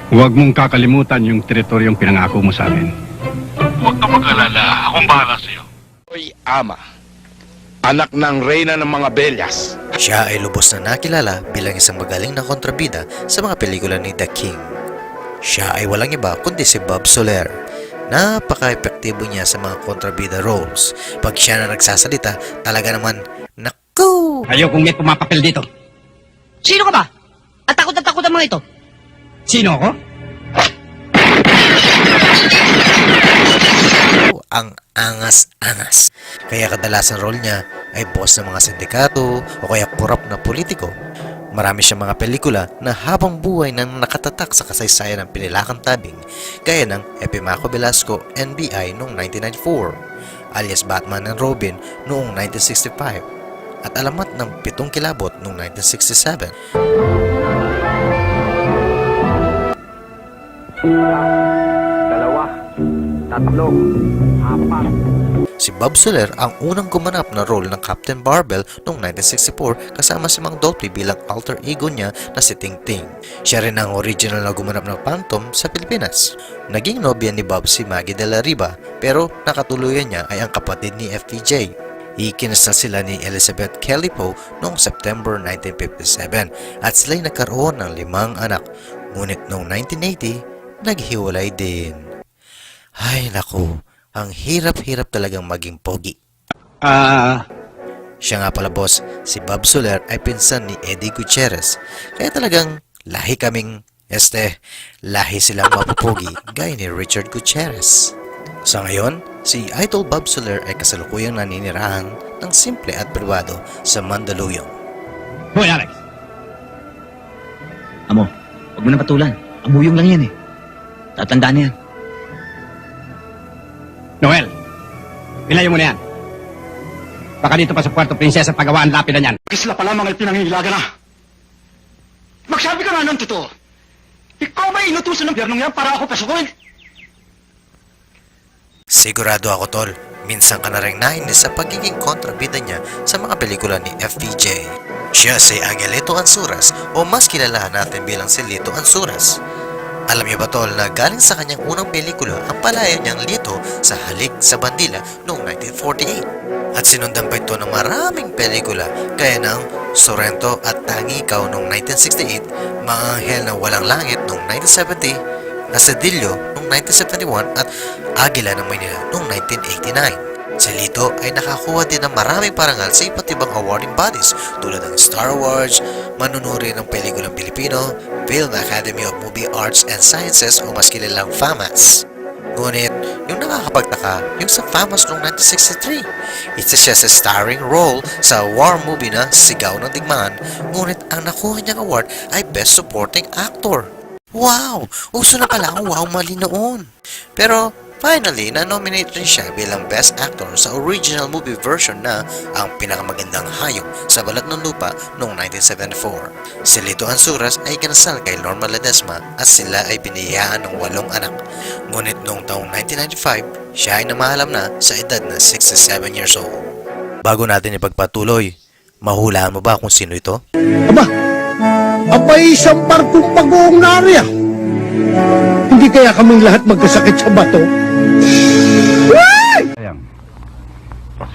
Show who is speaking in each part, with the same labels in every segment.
Speaker 1: Huwag mong kakalimutan yung teritoryong pinangako mo sa amin.
Speaker 2: Huwag ka mag-alala. Akong bahala sa'yo.
Speaker 3: Ako'y ama, anak ng reyna ng mga Belyas.
Speaker 4: Siya ay lubos na nakilala bilang isang magaling na kontrabida sa mga pelikula ni The King. Siya ay walang iba kundi si Bob Soler. Napaka-epektibo niya sa mga kontrabida roles. Pag siya na nagsasalita, talaga naman, naku!
Speaker 1: Ayokong may pumapapel dito.
Speaker 5: Sino ka ba? At takot ang mga ito.
Speaker 1: Sino ako?
Speaker 4: Ang angas-angas. Kaya kadalasan role niya ay boss ng mga sindikato o kaya korap na politiko. Marami siyang mga pelikula na habang buhay na nakatatak sa kasaysayan ng pinilakang tabing, gaya ng Epimaco Velasco NBI noong 1994, alias Batman and Robin noong 1965, at Alamat ng Pitong Kilabot noong 1967.
Speaker 3: Dalawa, tatlo, apat.
Speaker 4: Si Bob Soler ang unang gumanap na role ng Captain Barbell noong 1964 kasama si Mang Dolphy bilang alter ego niya na si Ting Ting. Siya rin ang original na gumanap ng Phantom sa Pilipinas. Naging nobya ni Bob si Maggie de la Riva pero nakatuluyan niya ay ang kapatid ni FPJ. Ikinasal sila ni Elizabeth Kelly Poe noong September 1957 at sila'y nagkaroon ng 5 anak. Ngunit noong 1980, naghiwalay din. Ay naku, ang hirap-hirap talagang maging pogi. Siya nga pala boss, si Bob Soler ay pinsan ni Eddie Gutierrez. Kaya talagang lahi kaming, lahi silang mapupogi gaya ni Richard Gutierrez. Sa ngayon, si Idol Bob Soler ay kasalukuyang naninirahan ng simple at privado sa Mandaluyong.
Speaker 1: Hoy, Alex!
Speaker 5: Amo, huwag mo na patulan. Amuyong lang yan eh. Tatandaan na yan.
Speaker 1: Noel, ilayo mo na yan. Baka dito pa sa Puerto Princesa pagawaan lapida niyan.
Speaker 2: Sila pa lamang ay pinangingilaga na. Magsabi ka nga ng totoo. Ikaw ba inutusan ng biyernong yan para ako pasukin?
Speaker 4: Sigurado ako tol, minsan ka na rin nainis sa pagiging kontrabida niya sa mga pelikula ni FPJ. Siya si Angelito Ansuras o mas kilala natin bilang si Lito Ansuras. Alam niyo ba tol na galing sa kanyang unang pelikula ang palaya niyang Lito sa Halik sa Bandila noong 1948 at sinundan pa ito ng maraming pelikula gaya ng Sorrento at Tangi Ikaw noong 1968, Mga Anghel na Walang Langit noong 1970, Nasedilyo noong 1971 at Agila ng Maynila noong 1989. Si Lito ay nakakuha din ng maraming parangal sa iba't ibang awarding bodies tulad ng Star Wars, manunuri ng pelikulang Pilipino, Film Academy of Movie Arts and Sciences o mas kilalang FAMAS. Ngunit, yung nakakapagtaka, yung sa FAMAS noong 1963, isa siya sa starring role sa war movie na Sigaw ng Digmaan, ngunit ang nakuha niyang award ay Best Supporting Actor. Wow! Uso na pala ang wow mali noon. Pero, finally, na-nominate rin siya bilang Best Actor sa original movie version na Ang Pinakamagandang Hayop sa Balat ng Lupa noong 1974. Si Lito Ansuras ay kinasal kay Norma Ledesma at sila ay biniyayaan ng 8 anak. Ngunit noong taong 1995, siya ay namahalam na sa edad na 67 years old. Bago natin ipagpatuloy, mahulaan mo ba kung sino ito?
Speaker 6: Abay, isang barkong pag-uong nariya. Hindi kaya kaming lahat magkasakit sa bato?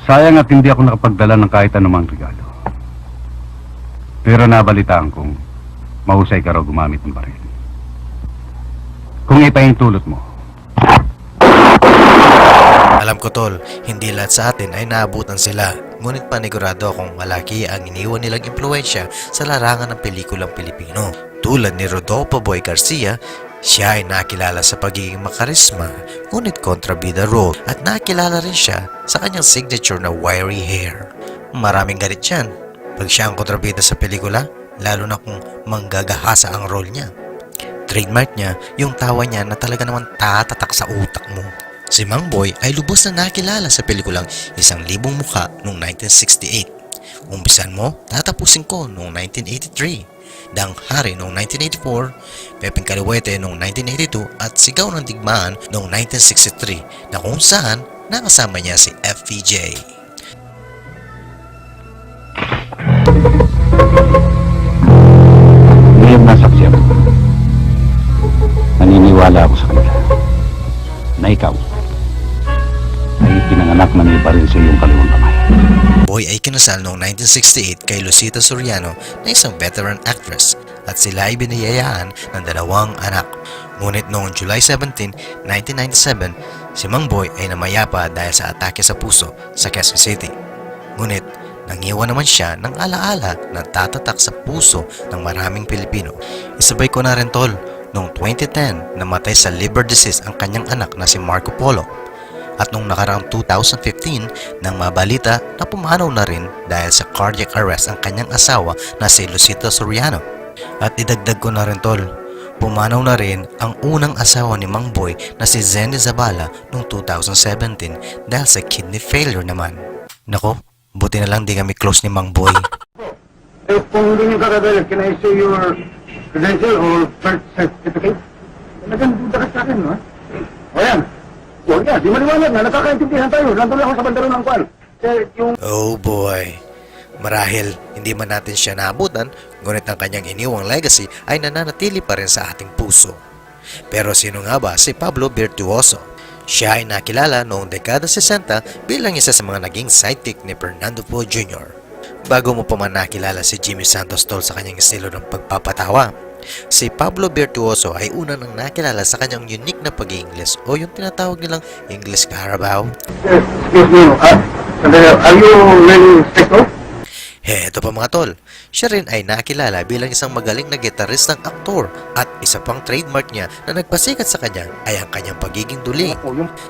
Speaker 7: Sayang at hindi ako nakapagdala ng kahit anumang regalo. Pero nabalitaan kong mahusay ka raw gumamit ng baril. Kung ipahintulot mo.
Speaker 4: Alam ko tol, hindi lahat sa atin ay naabutan sila. Ngunit panigurado akong malaki ang iniwan nilang impluensya sa larangan ng pelikulang Pilipino. Tulad ni Rodolfo Boy Garcia, siya ay nakilala sa pagiging makarisma, ngunit kontrabida role at nakilala rin siya sa kanyang signature na wiry hair. Maraming galit yan pag siya ang kontrabida sa pelikula, lalo na kung manggagahasa ang role niya. Trademark niya yung tawa niya na talaga naman tatatak sa utak mo. Si Mang Boy ay lubos na nakilala sa pelikulang 1,000 Mukha noong 1968. Umpisan mo, tatapusin ko noong 1983. Dang Hari noong 1984, Pepeng Kaliwete noong 1982 at Sigaw ng Digmaan noong 1963 na kung saan nakasama niya si FPJ.
Speaker 7: Ngayon nasaksiyan.
Speaker 4: Boy ay kinasal noong 1968 kay Lucita Soriano na isang veteran actress at sila ay biniyayaan ng 2 anak. Ngunit noong July 17, 1997, si Mang Boy ay namayapa dahil sa atake sa puso sa Quezon City. Ngunit nangiwan naman siya ng alaala na tatatak sa puso ng maraming Pilipino. Isabay ko na rin tol, noong 2010 namatay sa liver disease ang kanyang anak na si Marco Polo. At nung nakaraang 2015 nang mabalita na pumanaw na rin dahil sa cardiac arrest ang kanyang asawa na si Lucita Soriano. At idagdag ko na rin tol, pumanaw na rin ang unang asawa ni Mang Boy na si Zenny Zabala noong 2017 dahil sa kidney failure naman. Nako, buti na lang di kami close ni Mang Boy.
Speaker 6: Eh, kung hindi nyo kakabilang, can I see your credential or birth certificate? Naganda ka sa akin, no? O yan. O yan, di maliwanag na, nakakaintindihan tayo. Nandun lang ako sa bandaro ng kwal. Yung
Speaker 4: Oh boy. Marahil hindi man natin siya naabutan, ngunit ang kanyang iniwang legacy ay nananatili pa rin sa ating puso. Pero sino nga ba si Pablo Virtuoso? Siya ay nakilala noong dekada 60 bilang isa sa mga naging sidekick ni Fernando Poe Jr. Bago mo pa man nakilala si Jimmy Santos tol sa kanyang estilo ng pagpapatawa, si Pablo Virtuoso ay una nang nakilala sa kanyang unique na pag-i-English o yung tinatawag nilang English Carabao.
Speaker 6: excuse me, are you really Mexico?
Speaker 4: Heto pa mga tol, siya rin ay nakilala bilang isang magaling na gitarist ng aktor at isa pang trademark niya na nagpasikat sa kanya ay ang kanyang pagiging duling.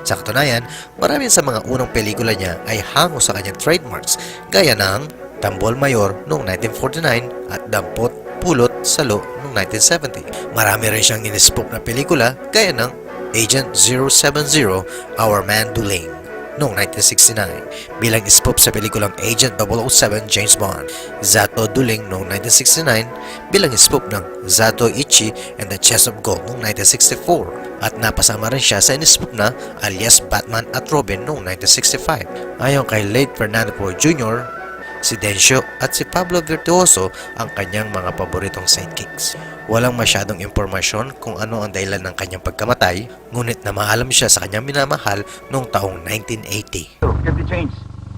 Speaker 4: Sa katunayan, marami sa mga unang pelikula niya ay hango sa kanyang trademarks gaya ng Tambol Mayor noong 1949 at Dampot Pulot Salo noong 1970. Marami rin siyang inispok na pelikula gaya ng Agent 070 Our Man Duling noong 1969 bilang ispop sa pelikulang Agent 007 James Bond, Zato Duling noong 1969 bilang ispop ng Zato Ichi and the Chest of Gold noong 1964 at napasama rin siya sa inispop na alias Batman at Robin noong 1965. Ayon kay late Fernando Poe Jr., si Dencio at si Pablo Virtuoso ang kanyang mga paboritong sidekicks. Walang masyadong impormasyon kung ano ang dahilan ng kanyang pagkamatay, ngunit namaalam siya sa kanyang minamahal noong taong 1980.
Speaker 6: 50 change.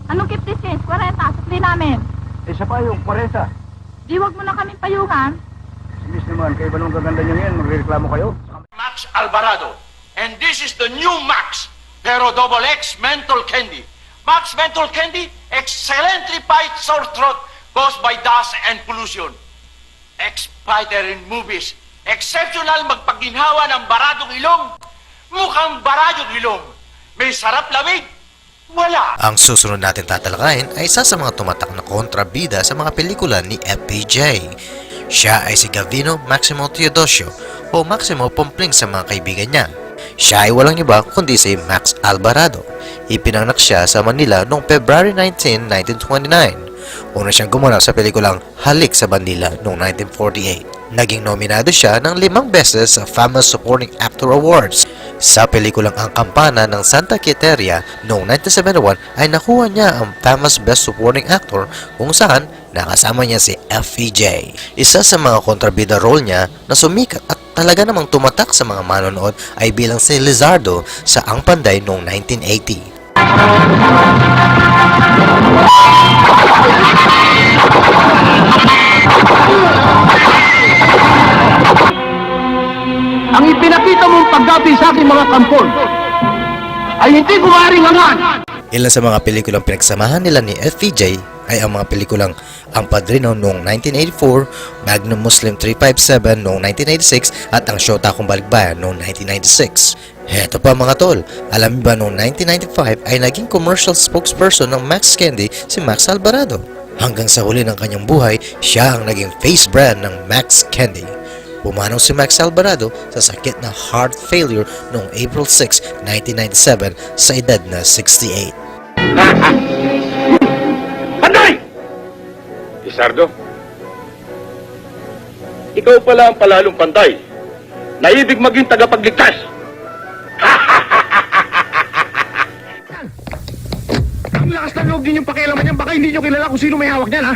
Speaker 8: Anong 50 cents? 40, sakli namin.
Speaker 6: Isa pa yung 40.
Speaker 8: Di wag mo na kaming payungan.
Speaker 6: Miss naman, kayo ba nung gaganda nyo yan? Magreklamo kayo?
Speaker 2: Max Alvarado. And this is the new Max, pero double X menthol candy. Max menthol candy excellently fights sore throat caused by dust and pollution. Ex-fighter in movies. Exceptional magpaginhawa ng baradong ilong. Mukhang baradong ilong. May sarap lamig. Wala.
Speaker 4: Ang susunod natin tatalakayin ay isa sa mga tumatak na kontrabida sa mga pelikula ni FPJ. Siya ay si Gavino Maximo Teodosio o Maximo Pompling sa mga kaibigan niya. Siya ay walang iba kundi si Max Alvarado. Ipinanganak siya sa Manila noong February 19, 1929. Una siyang gumanap sa pelikulang Halik sa Bandila noong 1948. Naging nominado siya ng 5 beses sa Famous Supporting Actor Awards. Sa pelikulang Ang Kampana ng Santa Quiteria noong 1971 ay nakuha niya ang Famous Best Supporting Actor kung saan nakasama niya si FPJ. Isa sa mga kontrabida role niya na sumikat at talaga namang tumatak sa mga manonood ay bilang si Lizardo sa Ang Panday noong 1980.
Speaker 6: Ang ipinakita mong paggabi sa aking mga kampon ay hindi ko maaaring hangaan.
Speaker 4: Ilan sa mga pelikulang pinagsamahan nila ni FPJ ay ang mga pelikulang Ang Padrino noong 1984, Magnum Muslim 357 noong 1996 at Ang Shota Kong Balikbayan noong 1996. Heto pa mga tol, alam ba noong 1995 ay naging commercial spokesperson ng Max Candy si Max Alvarado. Hanggang sa huli ng kanyang buhay, siya ang naging face brand ng Max Candy. Pumanaw si Max Alvarado sa sakit na heart failure noong April 6, 1997 sa edad na 68.
Speaker 6: Panday!
Speaker 3: Lizardo,
Speaker 2: Ikaw pala ang palalong panday. Naibig maging tagapagligtas.
Speaker 6: Ang lakas ng loob ninyong pakialaman yan, baka hindi nyo kilala kung sino may hawak niyan, ha?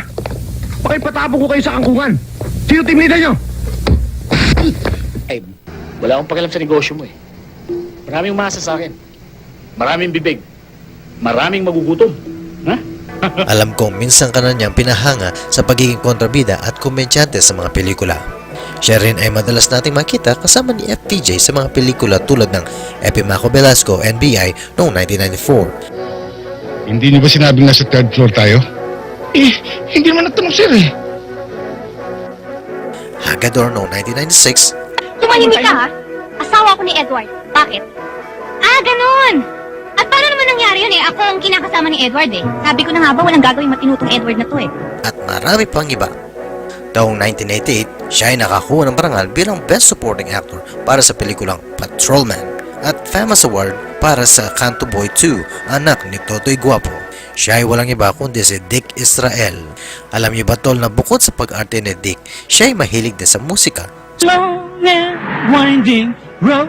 Speaker 6: Baka ipatapon ko kayo sa kangkungan. Sino team leader nyo?
Speaker 9: Ay, wala akong pakialam sa negosyo mo eh. Maraming umasa sa akin. Maraming bibig. Maraming magugutom. Ha?
Speaker 4: Alam kong minsan ka na niyang pinahanga sa pagiging kontrabida at komedyante sa mga pelikula. Siya rin ay madalas nating makita kasama ni FPJ sa mga pelikula tulad ng Epimaco Velasco NBI noong 1994.
Speaker 3: Hindi niyo ba sinabing nasa third floor tayo? Hindi naman natanong sir
Speaker 4: Hagador noong 1996,
Speaker 10: Tumahimik ka ha? Asawa ko ni Edward. Bakit? Ah, ganun! At paano naman nangyari yun eh? Ako ang kinakasama ni Edward eh. Sabi ko na nga ba walang gagawin matinutong Edward na to eh.
Speaker 4: at marami pang iba. Taong 1988, siya ay nakakuha ng parangal bilang Best Supporting Actor para sa pelikulang Patrolman at Famous Award para sa Canto Boy 2, anak ni Totoy Guapo. Siya ay walang iba kundi si Dick Israel. Alam niyo ba tol na bukod sa pag-arte ni Dick, siya ay mahilig din sa musika.
Speaker 5: Long and winding road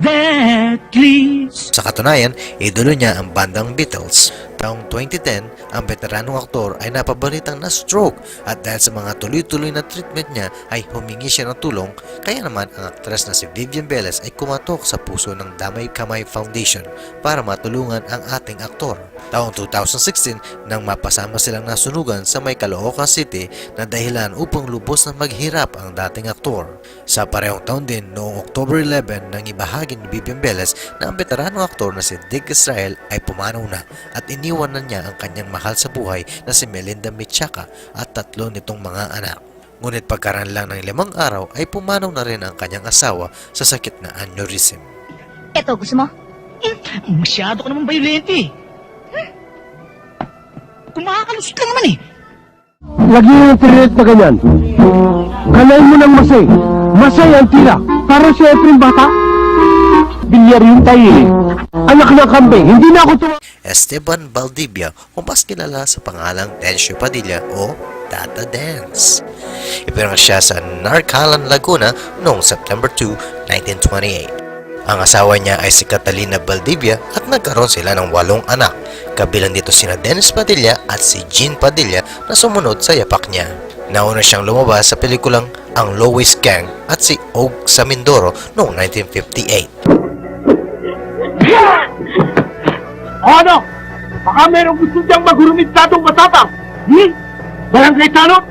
Speaker 5: that leads.
Speaker 4: Sa katunayan, idolo niya ang bandang Beatles. Taong 2010, ang veteranong aktor ay napabalitang na stroke at dahil sa mga tuloy-tuloy na treatment niya ay humingi siya ng tulong, kaya naman ang aktres na si Vivian Velez ay kumatok sa puso ng Damay Kamay Foundation para matulungan ang ating aktor. Taong 2016, nang mapasama silang nasunugan sa may Caloocan City na dahilan upang lubos na maghirap ang dating aktor. Sa parehong taon din, noong October 11, nang ibahagi ni Vivian Velez na ang veteranong aktor na si Dick Israel ay pumanaw na at iniwan na niya ang kanyang mahal sa buhay na si Melinda Michaka at 3 nitong mga anak. Ngunit pagkaraan lang ng 5 araw ay pumanaw na rin ang kanyang asawa sa sakit na aneurysm.
Speaker 10: Eto, gusto mo?
Speaker 5: Masyado ka naman violent eh. Kumakalusot ka naman eh.
Speaker 6: Lagi yung internet na ganyan. Kanain mo ng masay. Masay ang tira. Para siya Efren bata. Bilyar yung tayo eh. Anak ng kambing. Hindi na ako tuwa.
Speaker 4: Esteban Valdivia o mas kilala sa pangalang Dencio Padilla o Tata Dance. Ipinanganak siya sa Narcalan, Laguna noong September 2, 1928. Ang asawa niya ay si Catalina Valdivia at nagkaroon sila ng 8 anak. Kabilang dito sina Dennis Padilla at si Jean Padilla na sumunod sa yapak niya. Nauna siyang lumabas sa pelikulang Ang Lois Gang at si Og sa Mindoro noong 1958.
Speaker 6: Ano? Baka merong gusto diyang magurumintadong matapang. Barangay Tanot?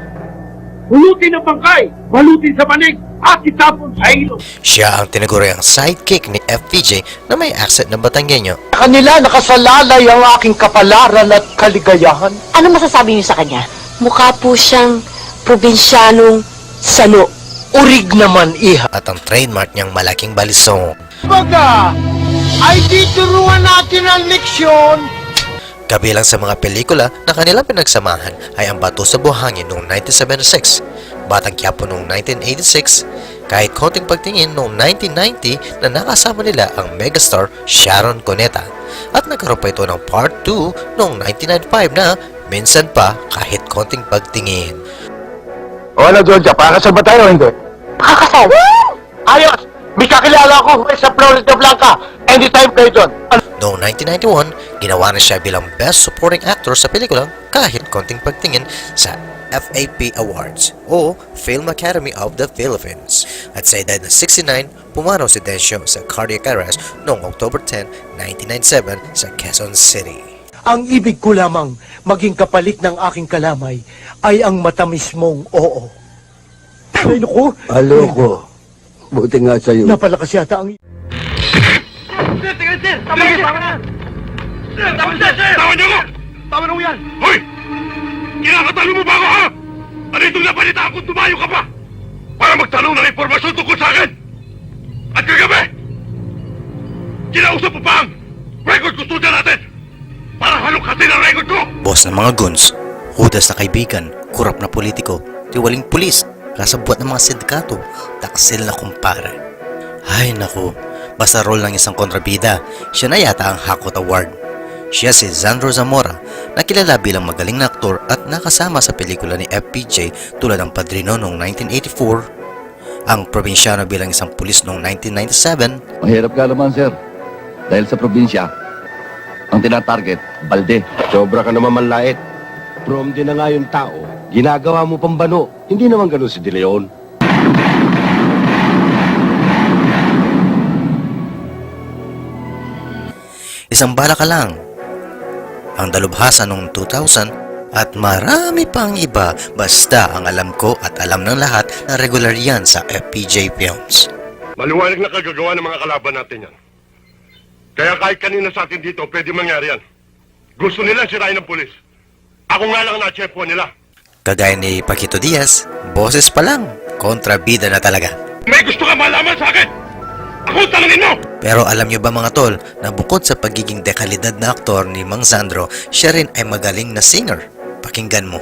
Speaker 6: Hulutin ang bangkay, balutin sa panig, at itapon sa ilog.
Speaker 4: Siya ang tinaguriang sidekick ni FPJ na may accent na Batanggenyo.
Speaker 6: Kanila nakasalalay ang aking kapalaran at kaligayahan.
Speaker 10: Ano masasabi niyo sa kanya? Mukha po siyang probinsyanong salo.
Speaker 6: Urig naman, iha.
Speaker 4: At ang trademark niyang malaking balisong.
Speaker 6: Baga, ay dituruan natin ang leksyon.
Speaker 4: Kabilang sa mga pelikula na kanilang pinagsamahan ay Ang Bato sa Buhangin noong 1976, Batang Quiapo noong 1986, kahit konting pagtingin noong 1990 na nakasama nila ang megastar Sharon Cuneta, at nagkaroon pa ito ng Part 2 noong 1995 na Minsan Pa Kahit Konting Pagtingin.
Speaker 6: O ano, Georgia, pakakasal ba tayo o hindi?
Speaker 10: Pakakasal!
Speaker 6: Ayos! May kakilala ko sa Florida Blanca. Anytime kayo doon.
Speaker 4: Noong 1991, ginawa na siya bilang Best Supporting Actor sa pelikulang Kahit Konting Pagtingin sa FAP Awards o Film Academy of the Philippines. At sa edad na 69, pumanaw si Dencio sa cardiac arrest noong October 10, 1997 sa Quezon City.
Speaker 6: Ang ibig ko lamang maging kapalit ng aking kalamay ay ang matamis mong oo. Ay, naku.
Speaker 11: Aloko. Buti nga sa'yo.
Speaker 6: Napalakas yata ang...
Speaker 3: Tama niyo ko! Tama na yan! Hoy! Kinakatalo mo ba ako, ha? Ano itong napalitaan kung tumayo ka pa? Para magtanong ng impormasyon tungkol sa akin! At kagabi, kinausap mo pa ang record custodian natin para halukatin ang record ko!
Speaker 4: Boss ng mga guns, hudas na kaibigan, kurap na politiko, tiwaling pulis, kasabwat ng mga sindikato, taksil na kumpare. Ay naku, basta role ng isang kontrabida, siya na yata ang Hakot Award. Siya si Zandro Zamora, na kilala bilang magaling na aktor at nakasama sa pelikula ni FPJ tulad ng Padrino noong 1984, ang probinsyano bilang isang pulis noong 1997,
Speaker 11: Mahirap ka naman, sir. Dahil sa probinsya, ang tinatarget, balde.
Speaker 6: Sobra ka naman manlait. Prom din na nga yung tao. Ginagawa mo pambano. Hindi naman ganun si De Leon.
Speaker 4: isang bala ka lang. ang dalubhasa noong 2000 at marami pang iba basta ang alam ko at alam ng lahat na regular yan sa FPJ Films.
Speaker 3: Maliwanag na kagagawa ng mga kalaban natin yan. Kaya kahit kanina sa atin dito, pwede mangyari yan. Gusto nila sirain ng pulis. Ako nga lang na-chepo nila.
Speaker 4: Kagaya ni Paquito Diaz, boses pa lang, kontrabida na talaga.
Speaker 3: May gusto ka malaman sa akin? Ako tanungin mo!
Speaker 4: Pero alam nyo ba mga tol, na bukod sa pagiging dekalidad na aktor ni Mang Sandro, siya rin ay magaling na singer. Pakinggan mo.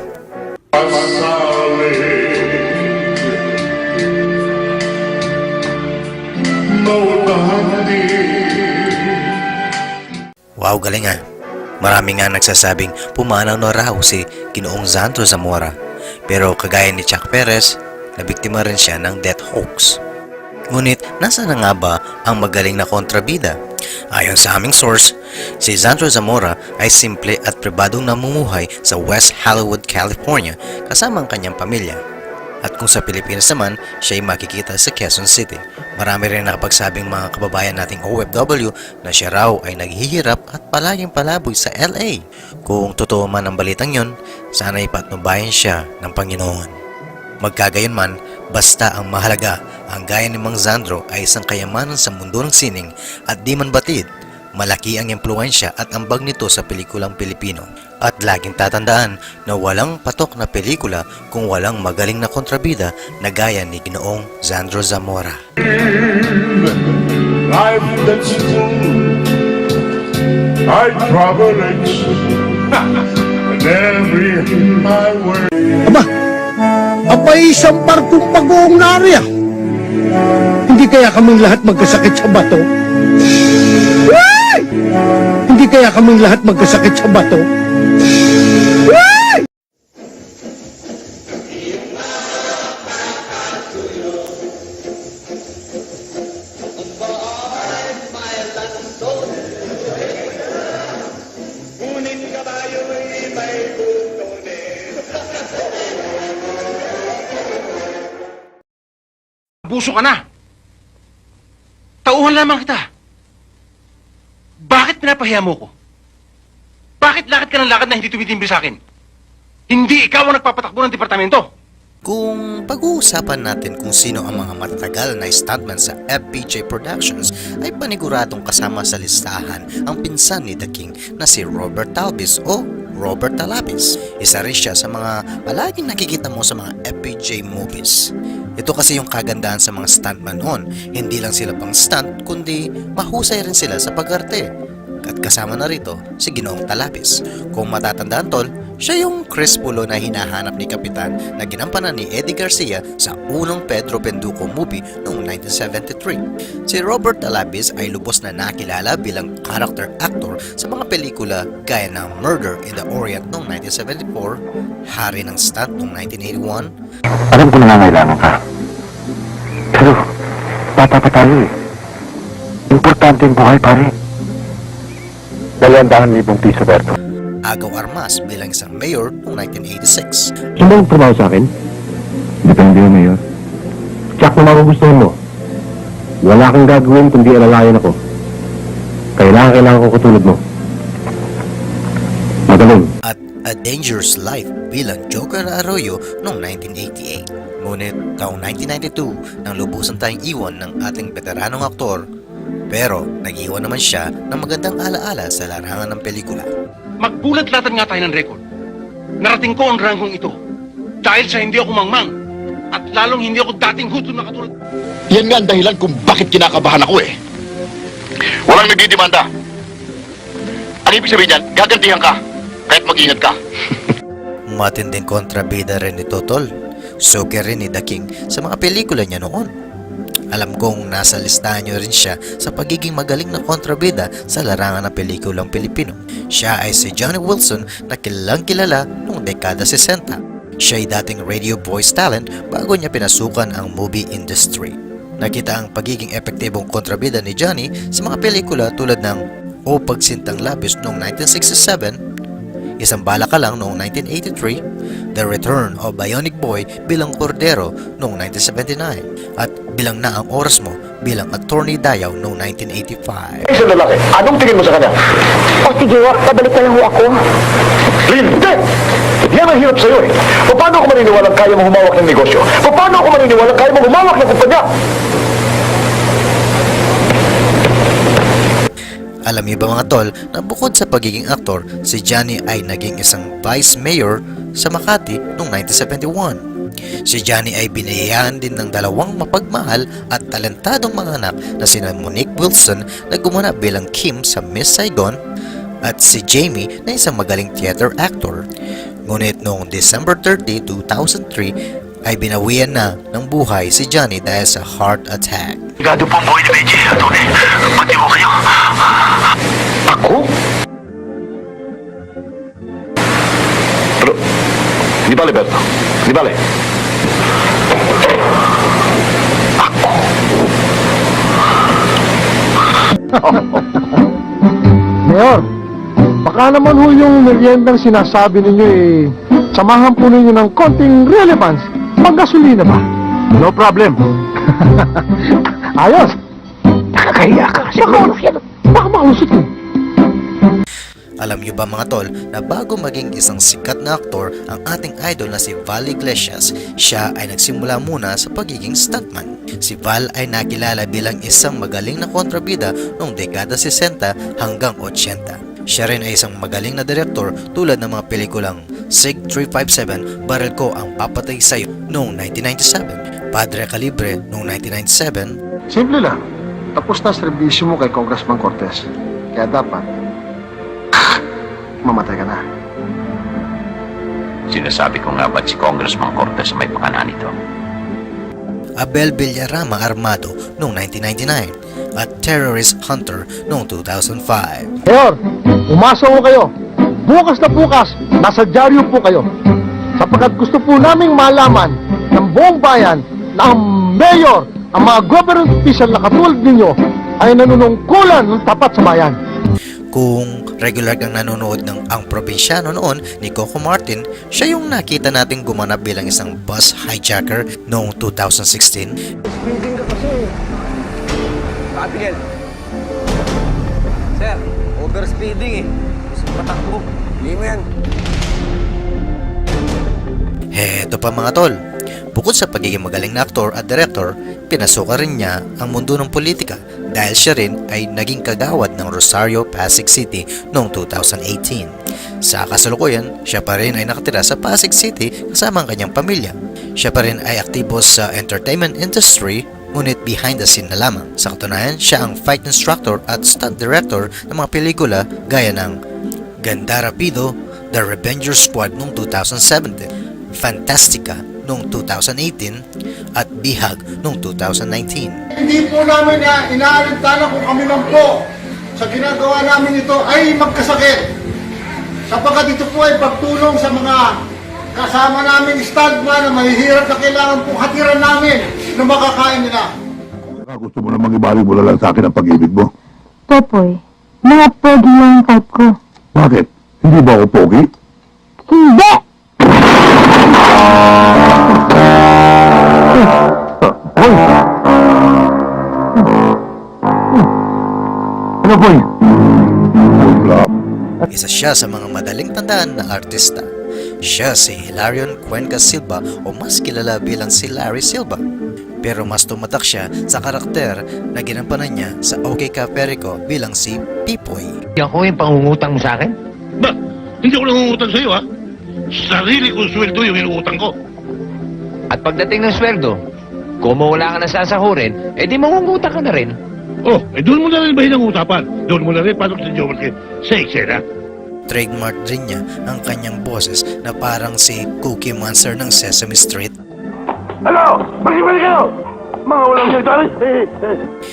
Speaker 4: Wow, galing ah. Marami nga nagsasabing pumanaw na raw si Ginoong Sandro Zamora. Pero kagaya ni Chuck Perez, nabiktima rin siya ng death hoax. Ngunit nasa na nga ba ang magaling na kontrabida? Ayon sa aming source, si Sandro Zamora ay simple at pribadong namumuhay sa West Hollywood, California kasama ang kanyang pamilya. At kung sa Pilipinas naman, siya ay makikita sa Quezon City. Marami rin nakapagsabing mga kababayan nating OFW na siya raw ay naghihirap at palaging palaboy sa LA. Kung totoo man ang balitang yon, sana ipatnubayan siya ng Panginoon. Magkagayon man, basta ang mahalaga, ang gaya ni Mang Sandro ay isang kayamanan sa mundo ng sining at di man batid, malaki ang impluensya at ambag nito sa pelikulang Pilipino. At laging tatandaan na walang patok na pelikula kung walang magaling na kontrabida na gaya ni Ginoong Sandro Zamora.
Speaker 3: Life that's true, I providence, and every my word.
Speaker 6: Aba, abay isang barkong pag-uong nari ah. Hindi kaya kaming lahat magkasakit sa bato? Ay! Hindi kaya kaming lahat magkasakit sa bato? Ay!
Speaker 2: Abuso ka na. Tauhan lamang kita. Bakit pinapahiya mo ko? Bakit lakad ka ng lakad na hindi tumitimbre sa akin? Hindi ikaw ang nagpapatakbo ng departamento.
Speaker 4: Kung pag-uusapan natin kung sino ang mga matatagal na stuntman sa FPJ Productions, ay paniguradong kasama sa listahan ang pinsan ni The King na si Robert Talbis o Robert Talabis. Isa rin siya sa mga palaging nakikita mo sa mga FPJ movies. Ito kasi yung kagandahan sa mga stuntman noon. Hindi lang sila pang stunt, kundi mahusay rin sila sa pag-arte. At kasama na rito si Ginoong Talabis. Kung matatandaan tol, siya yung Chris Pulo na hinahanap ni Kapitan na ginampanan ni Eddie Garcia sa unang Pedro Penduko movie noong 1973. Si Robert Talabis ay lubos na nakilala bilang character actor sa mga pelikula gaya ng Murder in the Orient noong 1974, Hari ng Stunt noong 1981.
Speaker 3: Alam ko nangangailangan ka. Pero, bata pa tayo eh. Importante ang buhay, pare. 200,000 piso, Berto.
Speaker 4: Agaw Armas bilang isang mayor noong 1986.
Speaker 3: Sino ba yung trabaho sa akin? Depende yung mayor. Tsak kung magugustuhan mo. Wala kang gagawin kundi alalayan ako. Kailangan ko katulad mo. Magaling.
Speaker 4: At A Dangerous Life bilang Joker Arroyo noong 1988. Ngunit taong 1992 nang lubusan tayong iwan ng ating veteranong aktor, pero nag-iwan naman siya ng magandang alaala sa larangan ng pelikula.
Speaker 2: Magbulat-latan nga tayo ng record. Narating ko ang ranggong ito dahil sa hindi ako mangmang at lalong hindi ako dating huto na katulad.
Speaker 11: Yan nga ang dahilan kung bakit kinakabahan ako eh. Walang nagdidemanda. Ang ibig sabihin niyan, gagantihan ka kahit mag-ingat ka.
Speaker 4: Matinding kontrabida rin ni Totol. Suki rin ni The King sa mga pelikula niya noon. Alam kong nasa listahan niyo rin siya sa pagiging magaling na kontrabida sa larangan ng pelikulang Pilipino. Siya ay si Johnny Wilson na kilalang kilala noong dekada 60. Siya ay dating radio voice talent bago niya pinasukan ang movie industry. Nakita ang pagiging epektibong kontrabida ni Johnny sa mga pelikula tulad ng O Pagsintang Labis noong 1967, Isang Bala Ka Lang noong 1983, The Return of Bionic Boy bilang Cordero noong 1979, at bilang na ang oras mo bilang Attorney Dayaw noong 1985.
Speaker 11: Isang lalaki, anong tingin mo sa kanya?
Speaker 10: O sige, pabalik na lang ho ako.
Speaker 11: Hindi! Yan ang hirap sa'yo eh. Paano ako maniniwalang kaya mo humawak ng negosyo? Paano ako maniniwalang kaya mo humawak ng kumpanya?
Speaker 4: Alam niyo ba mga tol na bukod sa pagiging aktor, si Johnny ay naging isang vice mayor sa Makati noong 1971. Si Johnny ay binayaan din ng dalawang mapagmahal at talentadong mga anak na sina Monique Wilson na gumanap bilang Kim sa Miss Saigon at si Jamie na isang magaling theater actor. Ngunit noong December 30, 2003 ay binawian na ng buhay si Johnny dahil sa heart attack.
Speaker 11: Gado po ang buhay ni Benji, Atty. Pati mo kayo. Ako? Pero, di bale, Berto. Di bale. Ako?
Speaker 6: Mayor, baka naman ho yung meriendang sinasabi ninyo samahan po ninyo ng konting relevance. Paggasolina ba? No problem. Ayos. Nakakahiya ka kasi. Baka mausot yun.
Speaker 4: Alam niyo ba mga tol na bago maging isang sikat na aktor ang ating idol na si Val Iglesias, siya ay nagsimula muna sa pagiging stuntman. Si Val ay nakilala bilang isang magaling na kontrabida noong dekada 60 hanggang 80. Siya rin ay isang magaling na direktor tulad ng mga pelikulang SIG 357, Baril Ko ang Papatay Sa'yo noong 1997, Padre Calibre noong 1997.
Speaker 6: Simple lang. Tapos na serbisyo mo kay Congressman Cortez. Kaya dapat, mamatay ka na.
Speaker 3: Sinasabi ko nga ba't si Congressman Cortez may pakana nito?
Speaker 4: Abel Villarama Armado noong 1999 at Terrorist Hunter noong 2005.
Speaker 6: Mayor, umasa ko kayo. Bukas na bukas, nasa dyaryo po kayo. Sapagkat gusto po naming malaman ng buong bayan na ang mayor, ang mga government official na katulad ninyo ay nanunungkulan ng tapat sa bayan.
Speaker 4: Kung regular kang nanonood ng Ang Probinsyano noon ni Coco Martin, siya yung nakita nating gumanap bilang isang bus hijacker noong 2016.
Speaker 6: Speeding ka kasi.
Speaker 1: Kapigil. Sir, overspeeding eh. Gusto patakbo. Hindi mo yan.
Speaker 4: Heto pa mga tol, bukod sa pagiging magaling na aktor at director, pinasukan rin niya ang mundo ng politika dahil siya rin ay naging kagawad ng Rosario, Pasig City noong 2018. Sa kasalukuyan, siya pa rin ay nakatira sa Pasig City kasama ang kanyang pamilya. Siya pa rin ay aktibo sa entertainment industry, ngunit behind the scene na lamang. Sa katunayan, siya ang fight instructor at stunt director ng mga pelikula gaya ng Ganda Rapido, The Revenger Squad noong 2017, Fantastica noong 2018 at Bihag noong 2019.
Speaker 6: Hindi po namin inaalintana kung kami man po sa ginagawa namin ito ay magkasakit. Sapagkat ito po ay pagtulong sa mga kasama namin stuntman na mahihirap na kailangan pong hatiran namin na makakain nila.
Speaker 3: Gusto mo namang ibalik mo na lang sa akin ang pag-ibig mo?
Speaker 8: Topoy, mga pogi lang yung type ko.
Speaker 3: Bakit? Hindi ba ako pogi?
Speaker 8: Hindi!
Speaker 3: Hoy! Ano po yun?
Speaker 4: Isa siya sa mga madaling tandaan na artista. Siya si Hilarion Cuenca Silva o mas kilala bilang si Larry Silva. Pero mas tumatak siya sa karakter na ginampanan niya sa OK Ka Perico bilang si Pipoy.
Speaker 9: Ako yung pangungutang mo sa akin?
Speaker 3: Ba? Hindi ko nangungutang sa'yo, ha? Sarili kong sweldo yung inuutang ko.
Speaker 9: At pagdating ng sweldo, kung mawala ka na sasahurin, di mangungutang ka na rin.
Speaker 3: Oh, doon mo na rin ba hinangutapan? Doon mo na rin pasok sa Joel Kid sa eksena.
Speaker 4: Trademark din niya ang kanyang boses na parang si Cookie Monster ng Sesame Street.
Speaker 3: Ano? Balik kayo! Mga walang nagtari!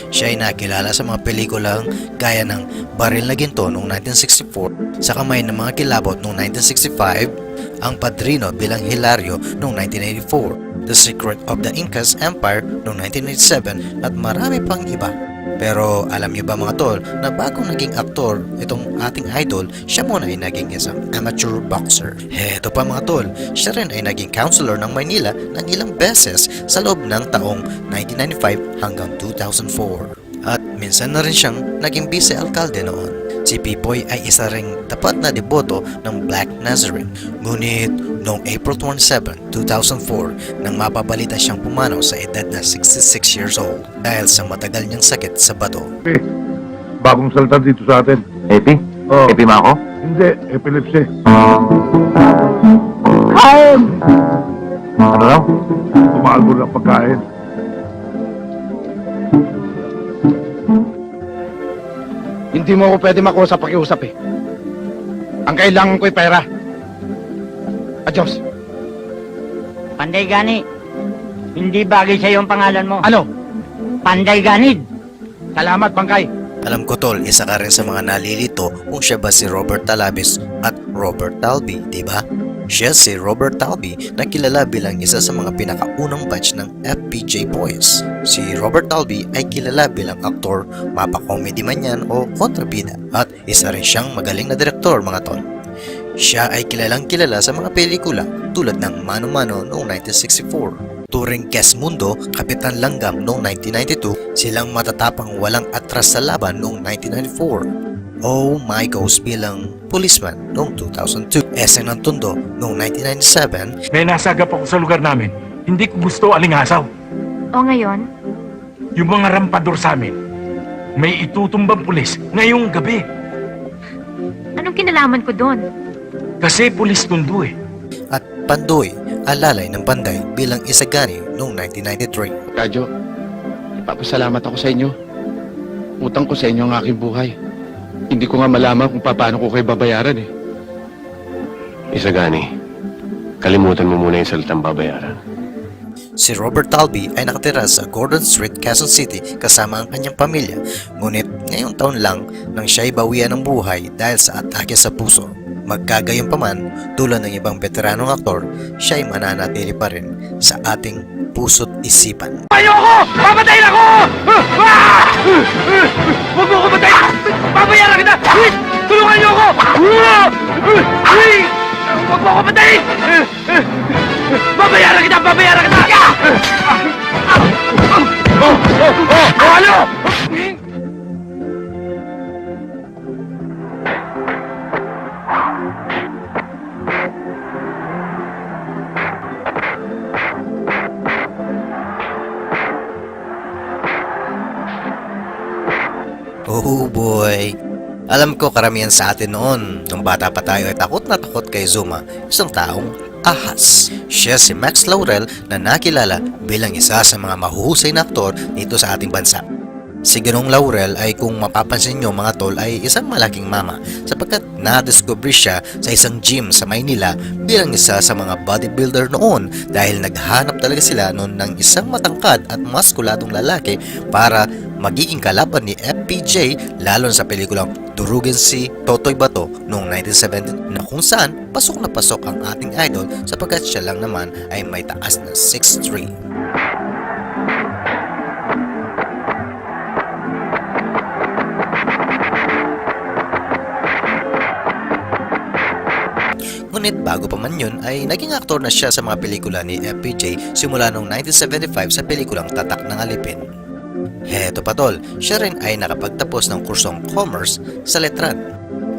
Speaker 4: Siya ay nakilala sa mga pelikulang gaya ng Baril na Ginto noong 1964, Sa Kamay ng Mga Kilabot noong 1965, Ang Padrino bilang Hilario noong 1984, The Secret of the Incas Empire noong 1987 at marami pang iba. Pero alam niyo ba mga tol na bagong naging aktor itong ating idol, siya muna ay naging isang amateur boxer. Heto pa mga tol, siya rin ay naging councilor ng Maynila ng ilang beses sa loob ng taong 1995 hanggang 2004. At minsan na rin siyang naging vice-alkalde noon. Si Pipoy ay isa ring tapat na deboto ng Black Nazarene. Ngunit noong April 27, 2004, nang mapabalita siyang pumanaw sa edad na 66 years old dahil sa matagal niyang sakit sa bato.
Speaker 3: Bagong salta dito sa atin.
Speaker 11: Epi?
Speaker 3: Oh.
Speaker 11: Epi ba ako?
Speaker 3: Hindi, epilepsy.
Speaker 8: Kain!
Speaker 11: Ano raw?
Speaker 3: Tumalbo ng pagkain.
Speaker 1: Hindi mo ako pwede makuha sa pakiusap eh. Ang kailangan ko'y pera. Adios.
Speaker 5: Panday Gani. Hindi bagay sa yung pangalan mo.
Speaker 1: Ano?
Speaker 5: Panday Ganid.
Speaker 1: Salamat, Bangkay.
Speaker 4: Alam ko tol, isa ka rin sa mga nalilito kung siya ba si Robert Talabes at Robert Talby, di ba? Siya si Robert Talby na kilala bilang isa sa mga pinakaunang batch ng FPJ Boys. Si Robert Talby ay kilala bilang aktor, mapa-comedy man yan o kontrabida, at isa rin siyang magaling na direktor mga tol. Siya ay kilalang kilala sa mga pelikula tulad ng Mano Mano noong 1964, Turing Quezmundo, Kapitan Langgam noong 1992, Silang Matatapang Walang Atras sa Laban noong 1994, Oh My Ghost bilang policeman noong 2002, Eseng ng Tondo noong 1997,
Speaker 3: May nasagap ako sa lugar namin. Hindi ko gusto alingasaw.
Speaker 10: O ngayon?
Speaker 3: Yung mga rampador sa amin, may itutumbang pulis ngayong gabi.
Speaker 10: Anong kinalaman ko doon?
Speaker 3: Kasi pulis Tondo eh.
Speaker 4: at Pandoy, Alalay ng Panday bilang Isagani noong 1993.
Speaker 1: Radyo, ipapasalamat ako sa inyo. Utang ko sa inyo ang aking buhay. Hindi ko nga malaman kung paano ko kayo babayaran eh.
Speaker 7: Isagani, kalimutan mo muna yung salitang babayaran.
Speaker 4: Si Robert Talby ay nakatira sa Gordon Street, Quezon City kasama ang kanyang pamilya. Ngunit ngayong taon lang nang siya ay bawian ng buhay dahil sa atake sa puso. Magkagayon pa man, tulad ng ibang veteranong aktor, siya ay mananatili pa rin sa ating puso't isipan.
Speaker 3: Ayoko! Papatayin ako! Huwag mo ko patayin! Babayaran kita! Tulungan niyo ako! Huwag mo ko patayin! Babayaran kita! Babayaran kita! Ano?
Speaker 4: Oh boy! Alam ko karamihan sa atin noon, nung bata pa tayo ay takot na takot kay Zuma, isang taong ahas. Siya si Max Laurel na nakilala bilang isa sa mga mahuhusay na aktor dito sa ating bansa. Si Ganong Laurel ay kung mapapansin nyo mga tol ay isang malaking mama sapagkat na-discover siya sa isang gym sa Maynila bilang isa sa mga bodybuilder noon dahil naghanap talaga sila noon ng isang matangkad at maskuladong lalaki para magiging kalaban ni FPJ lalo sa pelikulang Durugin si Totoy Bato noong 1970 na kung saan pasok na pasok ang ating idol sapagkat siya lang naman ay may taas na 6'3". Ngunit bago pa man yun ay naging aktor na siya sa mga pelikula ni FPJ simula noong 1975 sa pelikulang Tatak ng Alipin. Heto pa tol, siya rin ay nakapagtapos ng kursong Commerce sa Letran.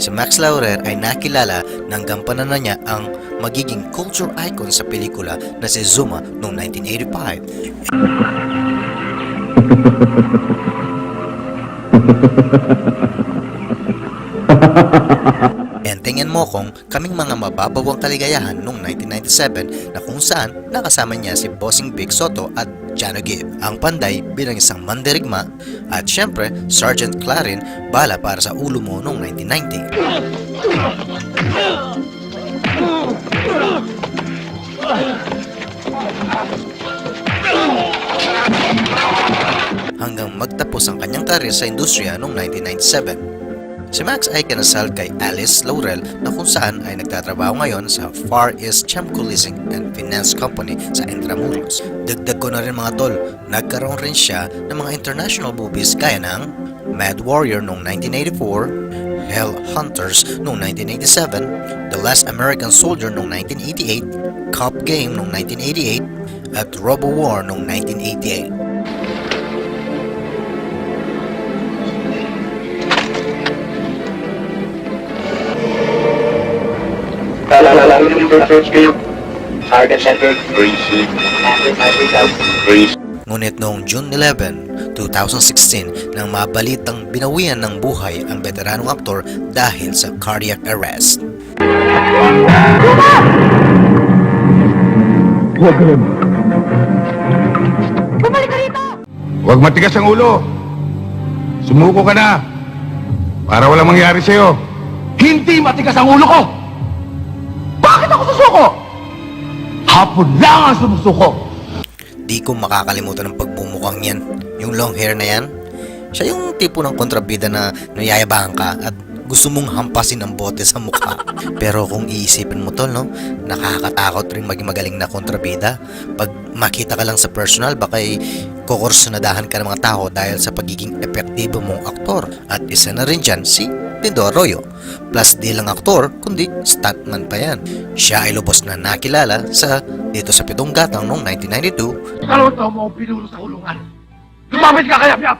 Speaker 4: Si Max Laurel ay nakilala nang gampanan na niya ang magiging culture icon sa pelikula na si Zuma noong 1985. Entengin mo kung Kaming Mga Mababawang Kaligayahan noong 1997 na kung saan nakasama niya si Bossing Big Soto at Jano Gibb, ang Panday bilang isang mandirigma, at syempre Sergeant Clarin, Bala Para sa Ulo Mo noong 1990. Hanggang magtapos ang kanyang karir sa industriya noong 1997. Si Max ay kinasal kay Alice Laurel na kung saan ay nagtatrabaho ngayon sa Far East Chamco Leasing and Finance Company sa Intramuros. Dagdag ko na rin mga tol, nagkaroon rin siya ng mga international movies gaya ng Mad Warrior noong 1984, Hell Hunters noong 1987, The Last American Soldier noong 1988, Cop Game noong 1988, at Robo War noong 1988. Ngunit noong June 11, 2016 nang mabalitang binawian ng buhay ang veteranong aktor dahil sa cardiac arrest.
Speaker 3: Huwag matigas ang ulo. Sumuko ka na. Para walang mangyari sa'yo.
Speaker 6: Hindi matigas ang ulo ko! Bakit ako susuko? Hapon lang ang sumusuko!
Speaker 4: Di ko makakalimutan ng pagmumukhang yan. Yung long hair na yan. Siya yung tipo ng kontrabida na nayayabangan ka at gusto mong hampasin ang bote sa mukha. Pero kung iisipin mo tol, no? Nakakatakot rin maging magaling na kontrabida. Pag makita ka lang sa personal, baka'y kukursunadahan ka ng mga tao dahil sa pagiging epektibo mong aktor. At isa na rin dyan si Dindo Arroyo. Plus di lang aktor, kundi stuntman pa yan. Siya ay lubos na nakilala dito sa Pitong Gatang noong 1992.
Speaker 6: Dalawang taon mo akong pinulo sa kulungan. Lumapit ka kaya, Piap!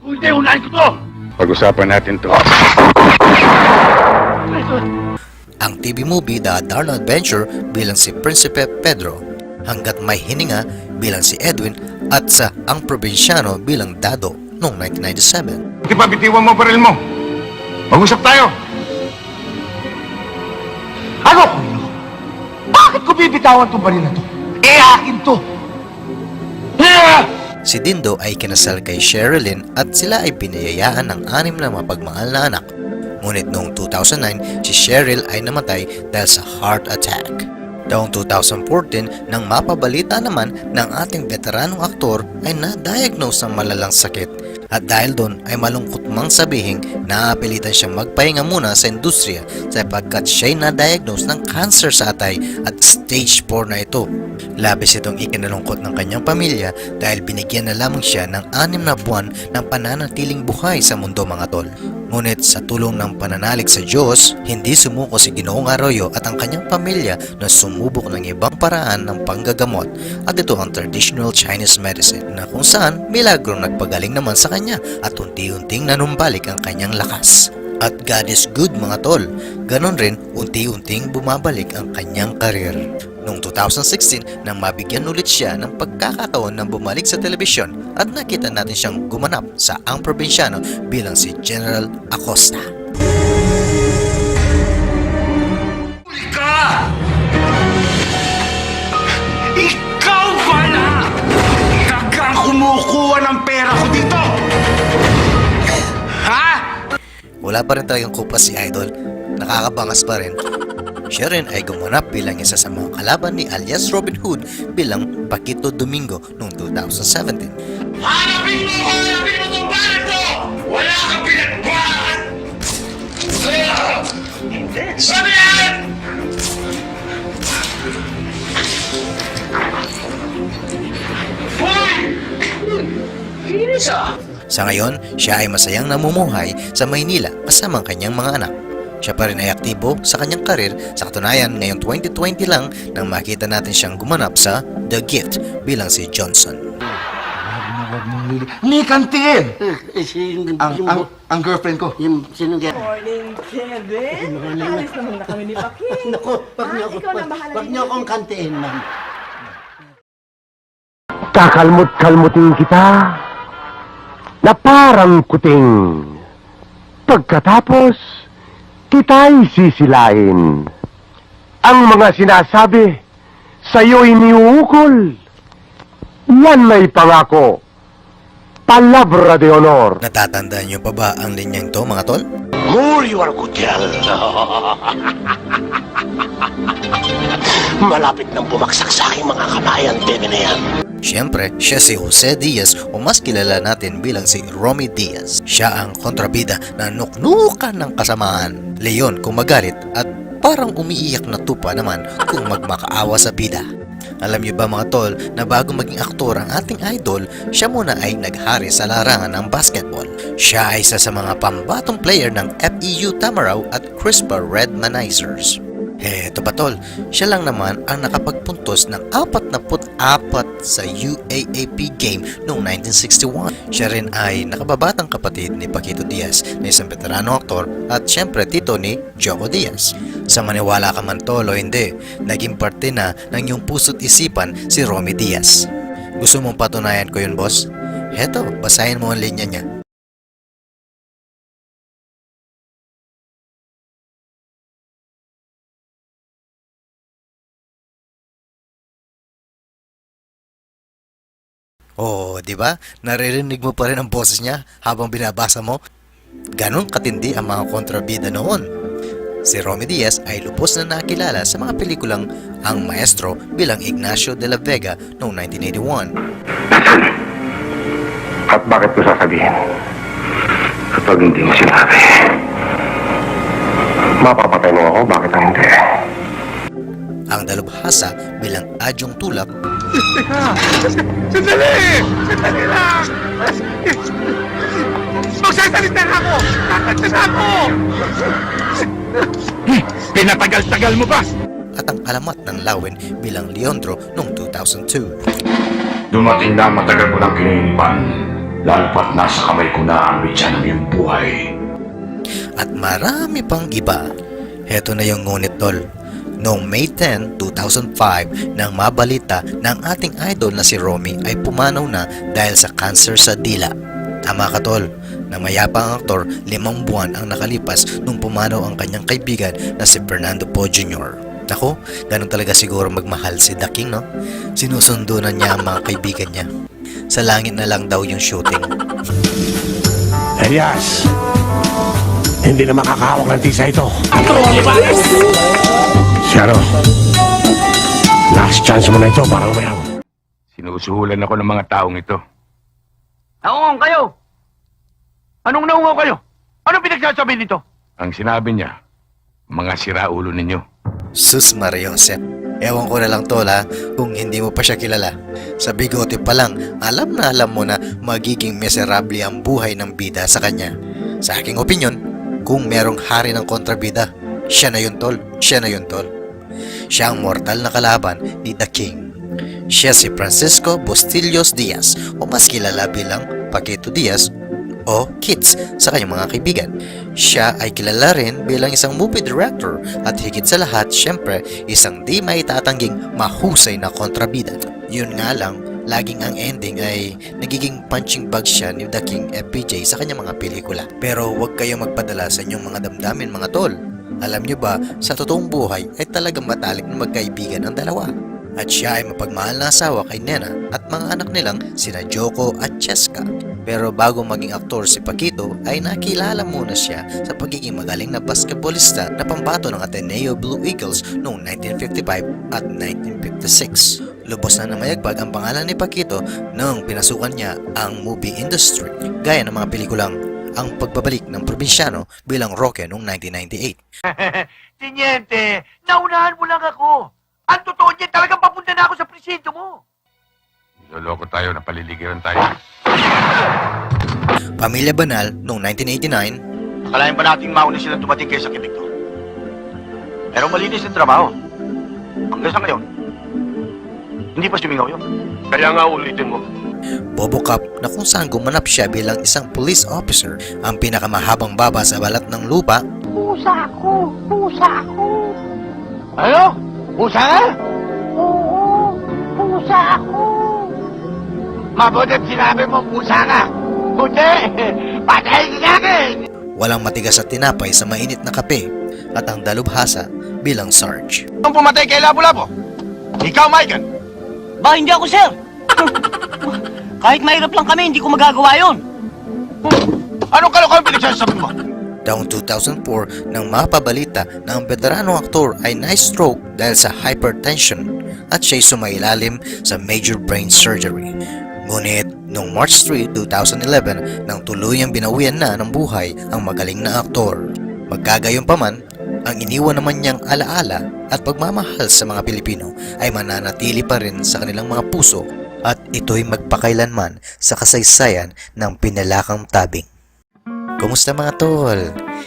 Speaker 6: Kung hindi, unahin ko to!
Speaker 3: Pag-usapan natin to.
Speaker 4: Ang TV movie The Darn Adventure bilang si Prinsipe Pedro, Hanggat May Hininga bilang si Edwin, at sa Ang Probinsyano bilang Dado noong 1997.
Speaker 3: Di ba bitiwan mo baril mo? Mag-usap tayo.
Speaker 6: Ano, Kuya? Bakit ko bibitawan itong baril na to? Akin to!
Speaker 4: Si Dindo ay kinasal kay Sherilyn at sila ay biniyayaan ng 6 na mapagmahal na anak. Ngunit noong 2009, si Cheryl ay namatay dahil sa heart attack. Taong 2014, nang mapabalita naman ng ating veteranong aktor ay na-diagnose ng malalang sakit. At dahil doon ay malungkot mang sabihin naapilitan siyang magpahinga muna sa industriya sapagkat siya'y na-diagnose ng cancer sa atay at stage 4 na ito. Labis itong ikinalungkot ng kanyang pamilya dahil binigyan na lamang siya ng 6 na buwan ng pananatiling buhay sa mundo mga tol. Ngunit sa tulong ng pananalig sa Diyos, hindi sumuko si Ginoong Arroyo at ang kanyang pamilya na sumubok ng ibang paraan ng panggagamot at ito ang traditional Chinese medicine na kung saan milagrong nagpagaling naman sa kanya at unti-unting nanumbalik ang kanyang lakas. At God is good mga tol, ganon rin unti-unting bumabalik ang kanyang karir. Noong 2016 nang mabigyan ulit siya ng pagkakataon ng bumalik sa telebisyon at nakita natin siyang gumanap sa Ang Probinsyano bilang si General Acosta.
Speaker 2: Ikaw ba na? Kagang kumukuha ng pera ko dito! Ha?
Speaker 4: Wala pa rin talagang kupas si Idol, nakakabangas pa rin. Siya rin ay gumanap bilang isa sa mga kalaban ni alias Robin Hood bilang Paquito Domingo noong 2017.
Speaker 2: Hanapin mo ko! Hanapin mo itong balat ko! Wala kang pinagbahan! Sabi yan! Hoy!
Speaker 4: Sa ngayon, siya ay masayang namumuhay sa Maynila kasama ang kanyang mga anak. Siya pa rin ay aktibo sa kanyang karir. Sa katunayan, ngayong 2020 lang nang makita natin siyang gumanap sa The Gift bilang si Johnson.
Speaker 6: Ni kantiin! Ang girlfriend ko.
Speaker 12: Morning, Kevin. Alis naman na kami ni Paking.
Speaker 5: Naku, wag niyo akong kantiin, ma'am.
Speaker 6: Kakalmot-kalmutin kita na parang kuting. Pagkatapos, kita'y sisilain. Ang mga sinasabi sa'yo'y niuukol. Yan may pangako. Palabra de honor.
Speaker 4: Natatandaan niyo pa ba ang linyang to mga tol?
Speaker 6: More you are good girl. Malapit nang bumagsak sa aking mga kamay ang TV na yan.
Speaker 4: Siyempre, siya si Jose Diaz o mas kilala natin bilang si Romy Diaz. Siya ang kontrabida na nuknukan ng kasamaan. Leon kung magalit at parang umiiyak na tupa naman kung magmakaawa sa bida. Alam niyo ba mga tol na bago maging aktor ang ating idol, siya muna ay naghari sa larangan ng basketball. Siya ay isa sa mga pambatong player ng FEU Tamaraw at Crispa Redmanizers. Heto pa tol, siya lang naman ang nakapagpuntos ng 44 sa UAAP game noong 1961. Siya rin ay nakababatang kapatid ni Paquito Diaz na isang veterano aktor at syempre tito ni Joko Diaz. Sa maniwala ka man tol o hindi, naging parte na ng iyong puso't isipan si Romy Diaz. Gusto mong patunayan ko yun boss? Heto, basahin mo ang linya niya. Oo, di ba? Naririnig mo pa rin ang boses niya habang binabasa mo. Ganon katindi ang mga kontrabida noon. Si Romy Diaz ay lubos na nakilala sa mga pelikulang Ang Maestro bilang Ignacio de la Vega noong 1981.
Speaker 3: At bakit ko sasabihin? Kapag hindi mo sinabi, mapapatay mo ako, bakit ang hindi?
Speaker 4: Ang Dalubhasa bilang Adyong Tulak.
Speaker 3: Sandali! Sandali lang! Magsasalita na ako! Kakanta na ako! Pinatagal-tagal mo pa!
Speaker 4: At ang Alamat ng Lawen bilang Leandro noong 2002.
Speaker 3: Dumating na matagal ko ng kininipan. Lalpat nasa kamay ko na ang mitya ng iyong buhay.
Speaker 4: At marami pang iba. Heto na yung ngunit tol. Noong May 10, 2005, nang mabalita ng ating idol na si Romy ay pumanaw na dahil sa cancer sa dila. Tama ka tol, na mayapang aktor 5 buwan ang nakalipas nung pumanaw ang kanyang kaibigan na si Fernando Poe Jr. Ako, ganun talaga siguro magmahal si The King, no? Sinusundo na niya ang mga kaibigan niya. Sa langit na lang daw yung shooting.
Speaker 3: Elias, hindi na makakahawak ng tisa ito. Sharo, last chance mo na ito para umayaw. Sinusuhulan ako ng mga taong ito.
Speaker 2: Naungaw kayo! Anong naungaw kayo? Anong pinagsasabi nito?
Speaker 3: Ang sinabi niya, mga siraulo ninyo.
Speaker 4: Sus Mariosep. Ewan ko na lang tol ha, kung hindi mo pa siya kilala. Sa bigote pa lang, alam mo na magiging miserable ang buhay ng bida sa kanya. Sa aking opinyon, kung merong hari ng kontrabida, siya na yun tol, siya na yun tol. Siya ang mortal na kalaban ni The King. Siya si Francisco Bustillos Diaz o mas kilala bilang Paquito Diaz o Kits sa kanyang mga kaibigan. Siya ay kilala rin bilang isang movie director at higit sa lahat, syempre, isang di maitatangging mahusay na kontrabida. Yun nga lang, laging ang ending ay nagiging punching bag siya ni The King FPJ sa kanyang mga pelikula. Pero huwag kayong magpadala sa inyong mga damdamin mga tol. Alam nyo ba, sa totoong buhay ay talagang matalik na magkaibigan ang dalawa. At siya ay mapagmahal na asawa kay Nena at mga anak nilang sina Joko at Cheska. Pero bago maging aktor si Paquito ay nakilala muna siya sa pagiging magaling na basketballista na pambato ng Ateneo Blue Eagles noong 1955 at 1956. Lubos na namayagpag ang pangalan ni Paquito nang pinasukan niya ang movie industry gaya ng mga pelikulang Ang Pagbabalik ng Probinsyano bilang Roque noong 1998.
Speaker 2: Tiniente, naunahan mo lang ako. Ang totoo niya, talagang papunta na ako sa presinto mo.
Speaker 3: Niloloko tayo, napaliligiran tayo.
Speaker 4: Pamilya Banal noong 1989.
Speaker 2: Akalain ba nating mauna silang dumating kayo sa Quibecto? Pero malinis ang trabaho. Hanggang sa ngayon, hindi pa sumingaw yun.
Speaker 3: Kaya nga ulitin mo.
Speaker 4: Bobo Cup na kung saan gumanap siya bilang isang police officer, ang pinakamahabang baba sa balat ng lupa.
Speaker 8: Pusa ako! Pusa ako!
Speaker 2: Ano? Pusa ka?
Speaker 8: Oo! Pusa ako!
Speaker 2: Mabuti sinabi mo, pusa ka. Buti! Patay ka akin!
Speaker 4: Walang matigas at tinapay sa mainit na kape at ang dalubhasa bilang Sarge.
Speaker 2: Ang pumatay kay Labo-Labo? Ikaw, Michael!
Speaker 5: Ba, hindi ako, sir! Kahit mahirap lang kami, hindi ko magagawa yun.
Speaker 2: Anong kalokohan pinagsasabi mo?
Speaker 4: Taong 2004 nang mapabalita na ang veteranong aktor ay na-stroke dahil sa hypertension at siya'y sumailalim sa major brain surgery. Ngunit noong March 3, 2011 nang tuluyang binawian na ng buhay ang magaling na aktor. Magkagayunpaman, ang iniwan naman niyang alaala at pagmamahal sa mga Pilipino ay mananatili pa rin sa kanilang mga puso at ito'y magpakailanman sa kasaysayan ng pinalakang tabing. Kumusta mga tol?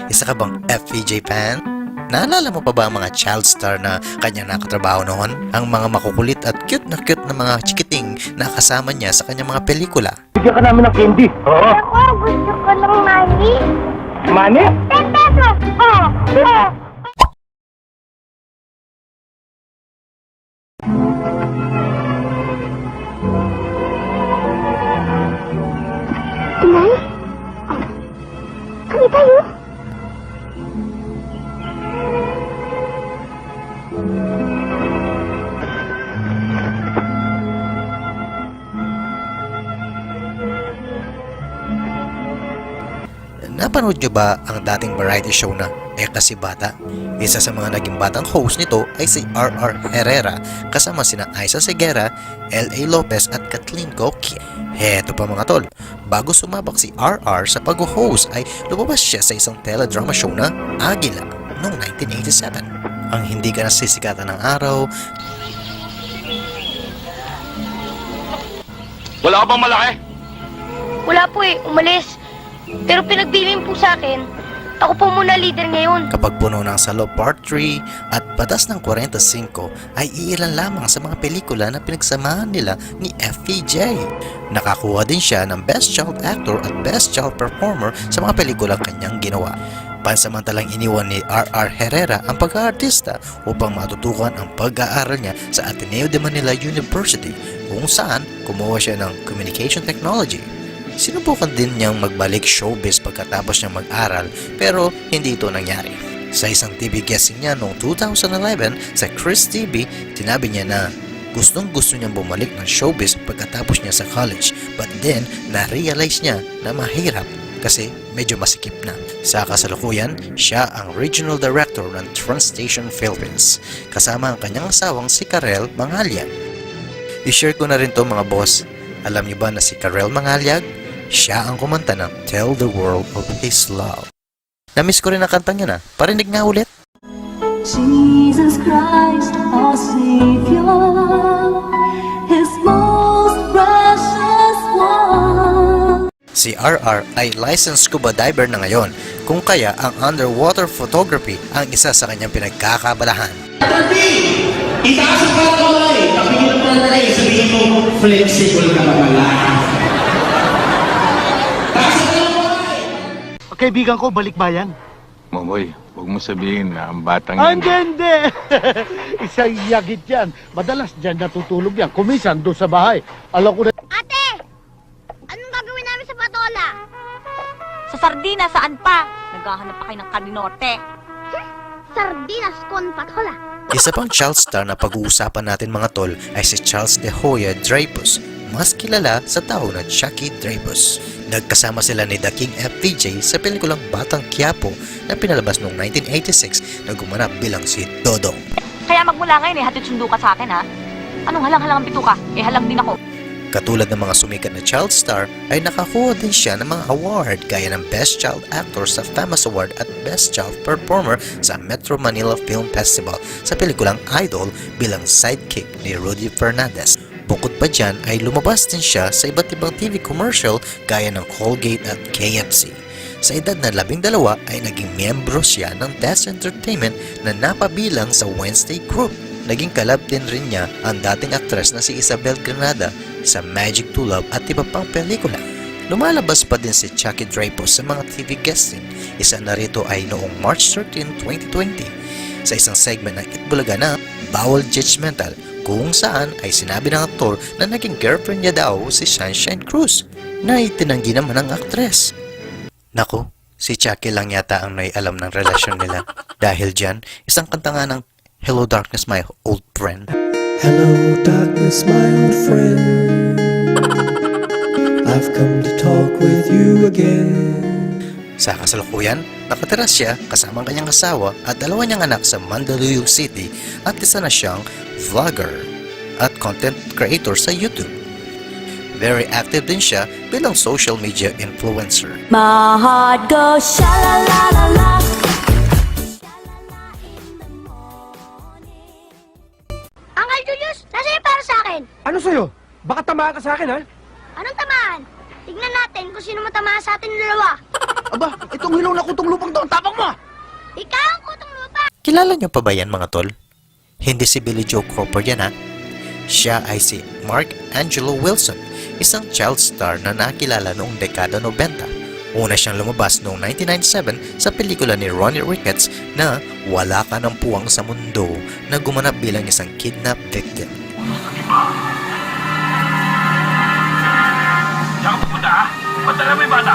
Speaker 4: Isa ka bang FPJ fan? Naalala mo pa ba ang mga child star na kanyang nakatrabaho noon? Ang mga makukulit at cute na mga chikiting na kasama niya sa kanyang mga pelikula.
Speaker 6: Bigyan ka namin ng candy. Oo.
Speaker 10: Ako, gusto ko ng money.
Speaker 6: Money?
Speaker 10: 10 pesos! Inay? Kami tayo?
Speaker 4: Napanood niyo ba ang dating variety show na Eka si Bata? Isa sa mga naging batang host nito ay si R.R. Herrera kasama sina Aiza Seguera, L.A. Lopez at Kathleen Gokye. Heto pa mga tol, bago sumabak si R.R. sa pag-host ay lumabas siya sa isang teledrama show na Agila noong 1987. Ang hindi ka nasisikatan ng araw.
Speaker 11: Wala ka bang malaki?
Speaker 10: Wala po eh, umalis. Pero pinagbilin po sa akin, ako po muna leader ngayon.
Speaker 4: Kapag puno ng Salo Part 3 at Batas ng 45 ay iilan lamang sa mga pelikula na pinagsamahan nila ni FPJ. Nakakuha din siya ng Best Child Actor at Best Child Performer sa mga pelikulang kanyang ginawa. Pansamantalang iniwan ni R.R. Herrera ang pag-aartista upang matutukan ang pag-aaral niya sa Ateneo de Manila University kung saan kumuha siya ng Communication Technology. Sinubukan din niyang magbalik showbiz pagkatapos niyang mag-aral pero hindi ito nangyari. Sa isang TV guesting niya noong 2011 sa Chris TV, sinabi niya na gustong-gusto niyang bumalik ng showbiz pagkatapos niya sa college but then na-realize niya na mahirap kasi medyo masikip na. Sa kasalukuyan, siya ang regional director ng Transstation Philippines kasama ang kanyang asawang si Karel Mangalyag. I-share ko na rin to mga boss. Alam niyo ba na si Karel Mangalyag? Siya ang kumanta ng Tell the World of His Love. Namiss ko rin ang kantang yun Parinig nga ulit.
Speaker 8: Jesus Christ, our Savior, His most precious one.
Speaker 4: Si RR ay licensed scuba diver na ngayon, kung kaya ang underwater photography ang isa sa kanyang pinagkakabalahan.
Speaker 13: Itaas ang kamay! Kapigil mo na rin, sabihin mo, flexible ka pala.
Speaker 6: Kaibigan ko, balikbayan.
Speaker 1: Mamoy, huwag mo sabihin na ang batang
Speaker 6: Hindi! Isang yagit yan. Madalas dyan natutulog yan. Kumisan doon sa bahay. Alam ko na...
Speaker 10: Ate! Anong gagawin namin sa patola?
Speaker 8: Sa sardina, saan pa? Naghahanap pa kayo ng kaninorte.
Speaker 10: Sardinas con patola.
Speaker 4: Isa pang child star na pag-uusapan natin mga tol ay si Charles De Hoya Dreyfus, mas kilala sa tao na Chucky Dreyfus. Nagkasama sila ni The King FPJ sa pelikulang Batang Quiapo na pinalabas noong 1986 na gumanap bilang si Dodong.
Speaker 8: Kaya magmula ngayon hatid sundo ka sa akin Anong halang-halang ang bituka? Halang din ako.
Speaker 4: Katulad ng mga sumikat na child star ay nakakuha din siya ng mga award gaya ng Best Child Actor sa Famous Award at Best Child Performer sa Metro Manila Film Festival sa pelikulang Idol bilang sidekick ni Rudy Fernandez. Bukod pa dyan ay lumabas din siya sa iba't ibang TV commercial gaya ng Colgate at KFC. Sa edad na 12 ay naging miyembro siya ng Des Entertainment na napabilang sa Wednesday Group. Naging kalab din rin niya ang dating aktres na si Isabel Granada sa Magic to Love at iba pang pelikula. Lumalabas pa din si Chucky Dreyfus sa mga TV guesting. Isa na rito ay noong March 13, 2020 sa isang segment ng Itbulaga na Bawal Judgmental kung saan ay sinabi ng aktor na naging girlfriend niya daw si Sunshine Cruz na itinanggi naman ng aktres. Naku, si Chucky lang yata ang naialam ng relasyon nila. Dahil dyan, isang kanta nga ng Hello Darkness My Old Friend.
Speaker 14: Hello darkness my old friend, I've come to talk with you again.
Speaker 4: Sa kasalukuyan, nakatira siya kasama ang kanyang asawa at dalawa niyang anak sa Mandaluyong City at isa na siyang vlogger at content creator sa YouTube. Very active din siya bilang social media influencer.
Speaker 14: My heart goes sha-la-la-la-la.
Speaker 10: Uncle Julius, nasa yung para sa akin?
Speaker 6: Ano sa'yo? Baka tamaan ka sa akin, ha?
Speaker 10: Anong tamaan? Tignan natin kung sino matamaan sa atin dalawa.
Speaker 6: Aba, itong hilaw na kutong lupang to, ang tapang mo!
Speaker 10: Ikaw ang kutong lupa.
Speaker 4: Kilala niyo pa ba yan mga tol? Hindi si Billy Joe Cropper yan ha. Siya ay si Mark Angelo Wilson, isang child star na nakilala noong dekada 90. Una siyang lumabas noong 1997 sa pelikula ni Ronnie Ricketts na Wala Ka ng Puwang sa Mundo na gumanap bilang isang kidnap victim.
Speaker 3: Diyan ka pupunta ha? Pantala mo yung bata.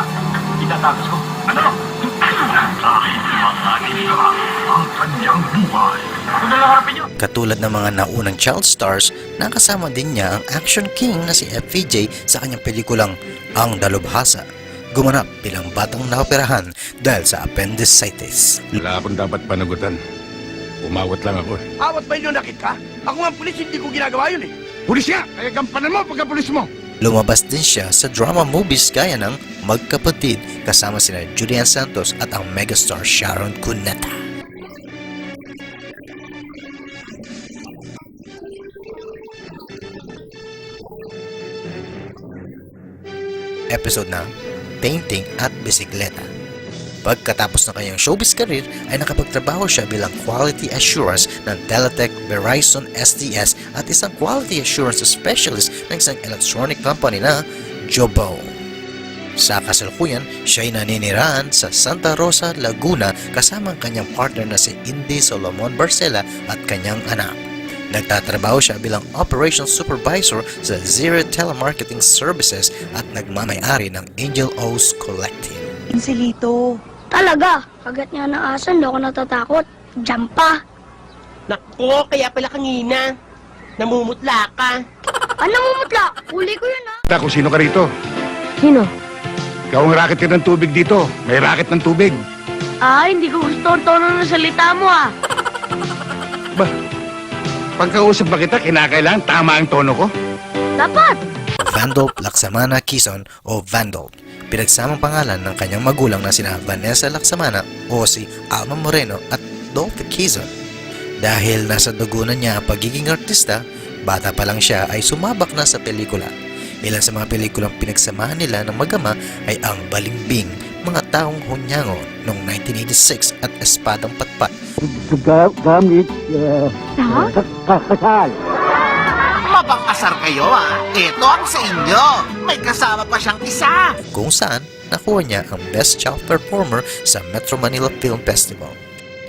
Speaker 3: Itatakas ko. Ano? Dahil manganib ka ang kanyang buhay. Ako na lang harapin niyo.
Speaker 4: Katulad ng mga naunang child stars, nakasama din niya ang action king na si FVJ sa kanyang pelikulang Ang Dalubhasa. Gumanap bilang batang naoperahan dahil sa appendicitis.
Speaker 3: Wala akong dapat panagutan. Umawat lang ako.
Speaker 6: Awat ba yun nakit ka? Ako nga pulis, hindi ko ginagawa yun eh. Pulis nga! Kaya gampanan mo pagka-pulis mo!
Speaker 4: Lumabas din siya sa drama movies gaya ng Magkapatid kasama sina Julian Santos at ang megastar Sharon Cuneta. Episode na Painting at Bisikleta. Pagkatapos ng kanyang showbiz career ay nakapagtrabaho siya bilang quality assurance ng Teletech Verizon STS at isang quality assurance specialist ng isang electronic company na Jobo. Sa kasalukuyan, siya ay naninirahan sa Santa Rosa, Laguna kasama ang kanyang partner na si Indy Solomon Barcela at kanyang anak. Nagtatrabaho siya bilang Operations Supervisor sa Zero Telemarketing Services at nagmamay-ari ng Angel O's Collective.
Speaker 12: Insilito.
Speaker 10: Talaga, kagat niya ng aso, hindi ako natatakot. Diyan pa.
Speaker 12: Nako, kaya pala kanina. Namumutla ka.
Speaker 10: Ano mumutla? Uli ko yun, ha?
Speaker 3: Kung sino ka rito?
Speaker 10: Sino?
Speaker 3: Ikaw ang racket ka ng tubig dito. May racket ng tubig.
Speaker 10: Hindi ko gusto ang tono ng salita mo, ah.
Speaker 3: Ba? Pagkausap ba kita, kinakailangan tama ang tono ko?
Speaker 10: Dapat.
Speaker 4: Vandolp Laksamana Quezon o Vandolp, pinagsamang pangalan ng kanyang magulang na sina Vanessa Laksamana o si Alma Moreno at Dolphy Quezon. Dahil nasa dugo na niya ang pagiging artista, bata pa lang siya ay sumabak na sa pelikula. Ilan sa mga pelikulang pinagsamahan nila ng magama ay ang Balimbing, Mga Taong Hunyango noong 1986 at Espadang Patpat.
Speaker 6: Gamit, kasal.
Speaker 13: Mapang-asar kayo Ito ang sa inyo. May kasama pa siyang isa.
Speaker 4: Kung saan nakuha niya ang Best Child Performer sa Metro Manila Film Festival.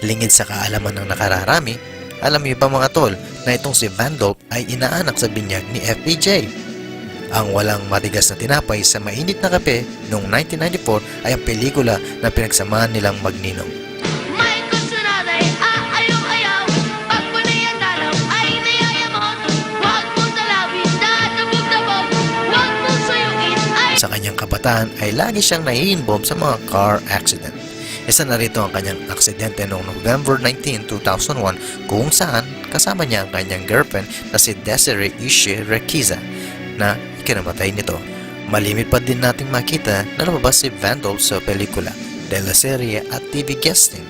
Speaker 4: Lingid sa kaalaman ng nakararami, alam niyo ba mga tol na itong si Vandolp ay inaanak sa binyag ni FPJ. Ang Walang Matigas na Tinapay sa Mainit na Kape noong 1994 ay ang pelikula na pinagsamahan nilang magninong.
Speaker 10: May gusto natin, ayaw-ayaw. Pagpunay ang dalaw, ay nayayamot. Huwag mong talawin, dadabog-dabog. Huwag mong suyuin, ay...
Speaker 4: Sa kanyang kabataan ay lagi siyang nai-involve sa mga car accident. Isa na rito ang kanyang aksidente noong November 19, 2001 kung saan kasama niya ang kanyang girlfriend na si Desiree Ishe Requiza na kinamatay nito. Malimit pa din nating makita na lumabas si Vandolp sa pelikula, teleserye at TV guesting.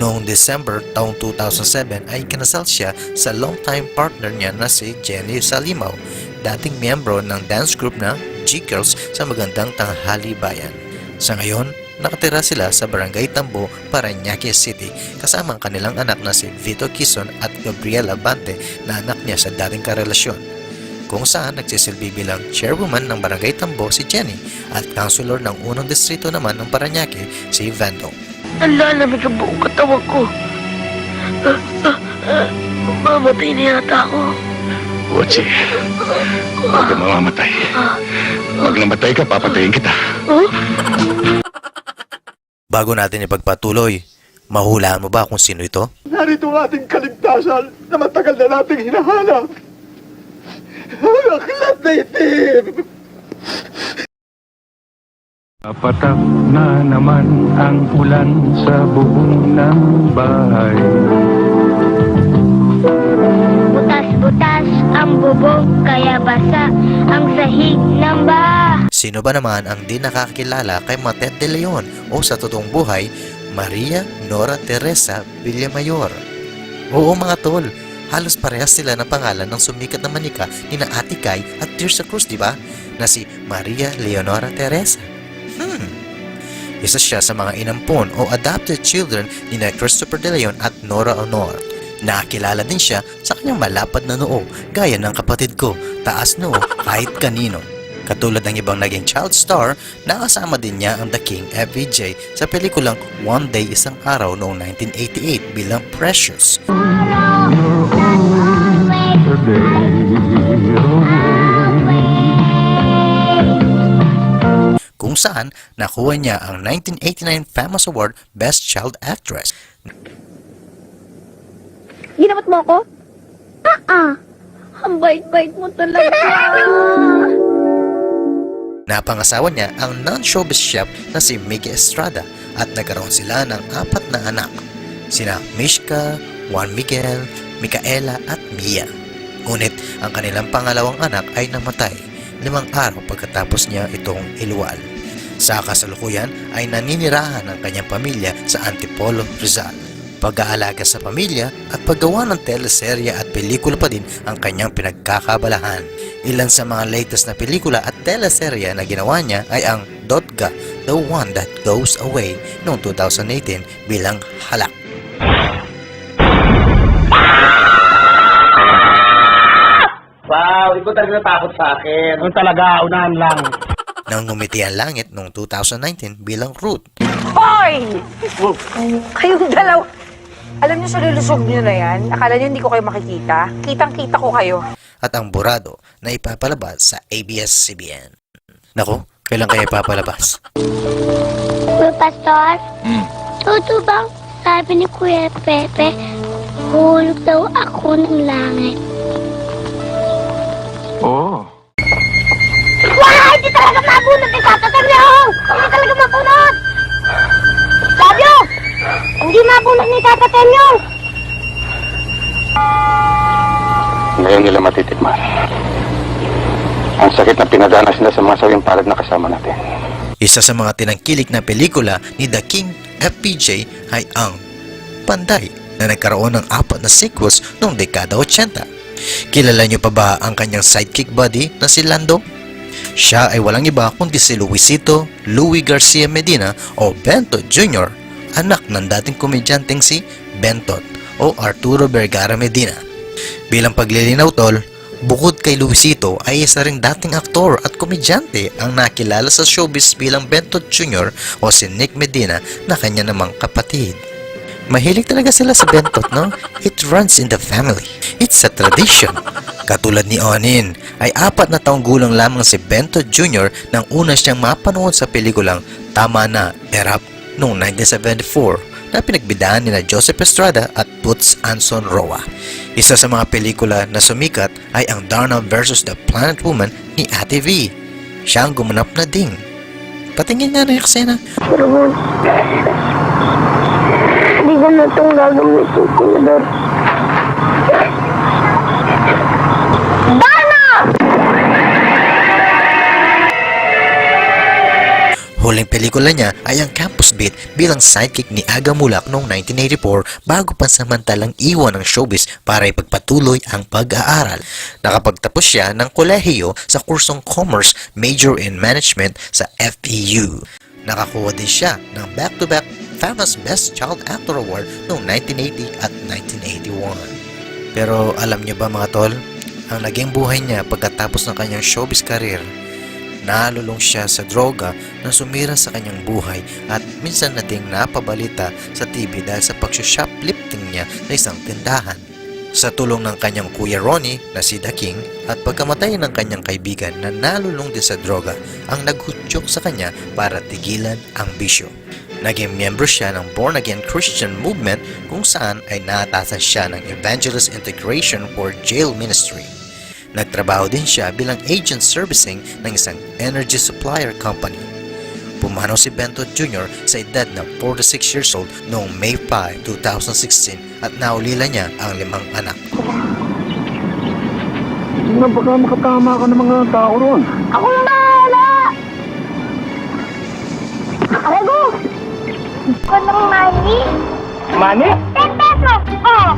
Speaker 4: Noong December taong 2007 ay kinasal siya sa longtime partner niya na si Jenny Salimaw, dating miyembro ng dance group na G-Girls sa Magandang Tanghali Bayan. Sa ngayon, nakatira sila sa Barangay Tambo, Parañaque City kasama ang kanilang anak na si Vito Quezon at Gabriela Bante na anak niya sa dating karelasyon, kung saan nagsisilbi bilang chairwoman ng Barangay Tambo si Jenny at councilor ng unang distrito naman ng Parañaque si Vandolp.
Speaker 10: Ang lalamig ang buong katawan ko. Mamatay na yata ako.
Speaker 3: Otsi, huwag ka mamamatay. Pag namatay ka, papatayin kita.
Speaker 4: Bago natin ipagpatuloy, mahulaan mo ba kung sino ito?
Speaker 6: Narito ang ating kaligtasan na matagal na nating hinahanap. Ang aklat na itim!
Speaker 7: Patak na naman ang ulan sa bubong ng bahay.
Speaker 10: Butas-butas ang bubong, kaya basa ang sahig ng bahay.
Speaker 4: Sino ba naman ang di nakakilala kay Matet de Leon o sa totoong buhay, Maria Nora Teresa Villamayor? Oo mga tol, halos parehas sila ng pangalan ng sumikat na manika ni na Ate Kai at Tirsa Cruz, di ba? Na si Maria Leonora Teresa. Isa siya sa mga inampon o adopted children ni na Christopher de Leon at Nora Honor. Nakakilala din siya sa kanyang malapad na noo, gaya ng kapatid ko, taas noo kahit kanino. Katulad ng ibang naging child star, nakasama din niya ang The King FVJ sa pelikulang One Day Isang Araw noong 1988 bilang Precious. Kung saan nakuha niya ang 1989 Famous Award Best Child Actress.
Speaker 10: Ginamot mo ako? Ang bait-bait mo talaga.
Speaker 4: Napangasawa niya ang non-showbiz chef na si Miggy Estrada at nagkaroon sila ng 4 na anak, sina Mishka, Juan Miguel, Micaela at Mia. Ngunit ang kanilang pangalawang anak ay namatay 5 araw pagkatapos niya itong iluwal. Sa kasalukuyan ay naninirahan ang kanyang pamilya sa Antipolo, Rizal. Pag-aalaga sa pamilya at paggawa ng teleserye at pelikula pa din ang kanyang pinagkakabalahan. Ilan sa mga latest na pelikula at teleserye na ginawa niya ay ang Dotga, The One That Goes Away noong 2018 bilang Halak.
Speaker 6: Wow, ikaw talaga natakot sa akin. Ano talaga, unahan lang.
Speaker 4: Nang ngumiti ang langit noong 2019 bilang Ruth.
Speaker 15: Hoy! Kayong dalawa. Alam niyo sa lulusog niyo na yan, akala niyo hindi ko kayo makikita? Kitang-kita ko kayo.
Speaker 4: At ang Burado na ipapalabas sa ABS-CBN. Naku, kailan kaya ipapalabas?
Speaker 10: Kuya Pastor, totoo bang sabi ni Kuya Pepe, hulog daw ako ng langit?
Speaker 7: Oo.
Speaker 10: Wala! Hindi talaga mabunot ni Tata Temyong! Hindi talaga mabunot! Sabyo! Hindi mabunot ni Tata Temyong!
Speaker 11: Ngayon nila matitikman ang sakit na pinadanas nila sa mga sawing palad na kasama natin.
Speaker 4: Isa sa mga tinangkilik na pelikula ni The King FPJ ay ang Panday na nagkaroon ng 4 na sequels noong dekada 80. Kilala niyo pa ba ang kanyang sidekick buddy na si Lando? Siya ay walang iba kundi si Luisito Louie Garcia Medina o Bentot Jr., anak ng dating komedyanteng si Bentot o Arturo Vergara Medina. Bilang paglilinaw tol, bukod kay Luisito ay isa ring dating aktor at komedyante ang nakilala sa showbiz bilang Bentot Jr. o si Nick Medina na kanya namang kapatid. Mahilig talaga sila sa Bentot, no? It runs in the family. It's a tradition. Katulad ni Onin, ay 4 na taong gulang lamang si Bentot Jr. nang una siyang mapanood sa pelikulang Tama Na, Erap noong 1974 na pinagbidahan ni na Joseph Estrada at Toots Anson Roa. Isa sa mga pelikula na sumikat ay ang Darna vs. The Planet Woman ni Ate V. Siya ang gumanap na Ding. Patingin nga na yung eksena.
Speaker 10: Hindi ko na itong gagamitin ko na doon. Dana!
Speaker 4: Huling pelikula niya ay ang Campus Beat bilang sidekick ni Aga Mulak noong 1984 bago pansamantalang iwan ng showbiz para ipagpatuloy ang pag-aaral. Nakapagtapos siya ng kolehiyo sa kursong Commerce Major in Management sa FEU. Nakakuha din siya ng back-to-back Famous Best Child Actor Award noong 1980 at 1981. Pero alam niyo ba mga tol, ang naging buhay niya pagkatapos ng kanyang showbiz career, nalulong siya sa droga na sumira sa kanyang buhay at minsan na ding napabalita sa TV dahil sa pag-shoplifting niya sa isang tindahan. Sa tulong ng kanyang kuya Ronnie na si The King at pagkamatay ng kanyang kaibigan na nalulong din sa droga ang naghudyok sa kanya para tigilan ang bisyo. Naging miyembro siya ng Born Again Christian Movement kung saan ay naatasan siya ng Evangelist Integration for Jail Ministry. Nagtrabaho din siya bilang agent servicing ng isang energy supplier company. Pumanaw si Bento Jr. sa edad na 46 years old noong May 5, 2016 at naulila niya ang 5 anak.
Speaker 6: Hindi na baka makatama ka ng mga tao roon.
Speaker 10: Ako na bahala! Arago! Ko ng money?
Speaker 6: Mani?
Speaker 10: 10 pesos! Oh!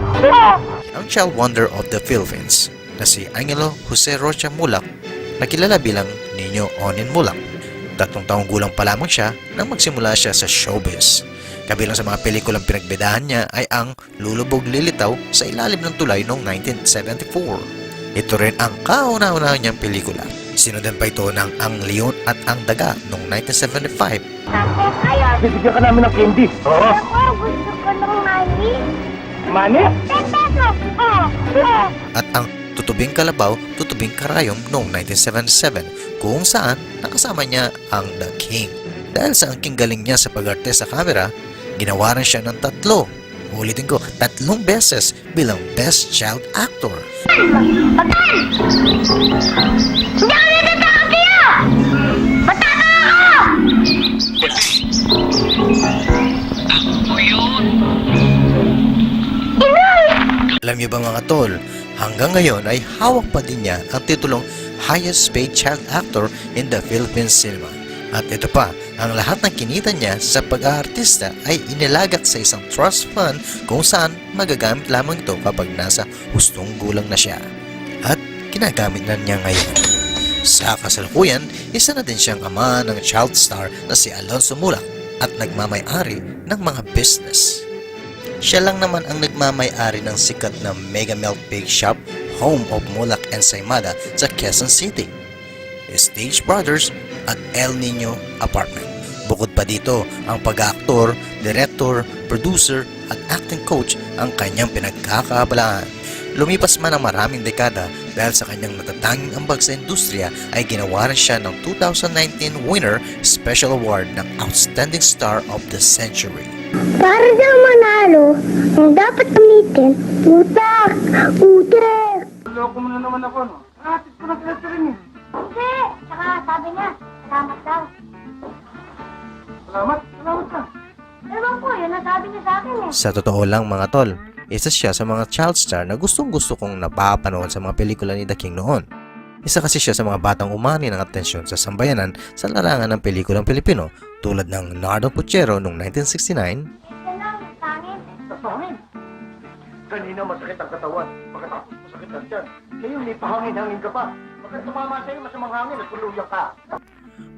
Speaker 4: Ang child wonder of the Philippines na si Angelo Jose Rocha Mulak na kilala bilang Nino Onin Mulak. 3 taong gulang pa lamang siya nang magsimula siya sa showbiz. Kabilang sa mga pelikulang pinagbedahan niya ay ang Lulubog Lilitaw sa ilalim ng tulay noong 1974. Ito rin ang kauna-unahan niyang pelikula. Sinundan pa ito ng Ang Leon at ang Daga noong 1975.
Speaker 6: Bibigyan ka namin ng candy. Oo.
Speaker 10: Ako gusto ko ng money?
Speaker 6: Mani?
Speaker 10: 10 pesos! Oh!
Speaker 4: At ang Tutubing Kalabaw, Tutubing Karayom noong 1977 kung saan nakasama niya ang The King. Dahil sa angking galing niya sa pag-arte sa camera, ginawaran siya ng 3 beses bilang Best Child Actor.
Speaker 10: Hindi ako natatakot sa'yo! Mataka ako!
Speaker 4: Alam niyo ba mga tol, hanggang ngayon ay hawak pa din niya ang titulong Highest Paid Child Actor in the Philippine Cinema. At ito pa, ang lahat ng kinita niya sa pag-aartista ay inilagak sa isang trust fund kung saan magagamit lamang ito kapag nasa hustong gulang na siya. At ginagamit na niya ngayon. Sa kasalukuyan, isa na din siyang ama ng child star na si Alonzo Mulak at nagmamay-ari ng mga business. Siya lang naman ang nagmamay-ari ng sikat na Mega Milk Bake Shop, home of Mulak and Saimada sa Quezon City, Stage Brothers at El Nino Apartment. Bukod pa dito, ang pag-aaktor, director, producer at acting coach ang kanyang pinagkakaabalahan. Lumipas man ang maraming dekada dahil sa kanyang natatanging ambag sa industriya ay ginawaran siya ng 2019 winner Special Award ng Outstanding Star of the Century.
Speaker 10: Para daw manalo, ang dapat gamitin, utak! Utak!
Speaker 6: Loko mo na naman ako, no? Atis ko na pinato rin eh.
Speaker 10: Hindi! Saka sabi niya, salamat daw.
Speaker 6: Salamat ka.
Speaker 10: Ewan ko, yun ang sabi niya sa akin eh.
Speaker 4: Sa totoo lang mga tol, isa siya sa mga child star na gustong-gusto kong napapanood sa mga pelikula ni The King noon. Isa kasi siya sa mga batang umani ng atensyon sa sambayanan sa larangan ng pelikulang Pilipino tulad ng Nardo Puchero noong 1969,
Speaker 10: Ito lang, tangin.
Speaker 6: Pahangin. Kanina masakit ang katawan. Pagkatapos masakit ang tiyan. Ngayon may pahangin-hangin ka pa. Bakit tumama sa'yo masamang hangin at tuluyan ka?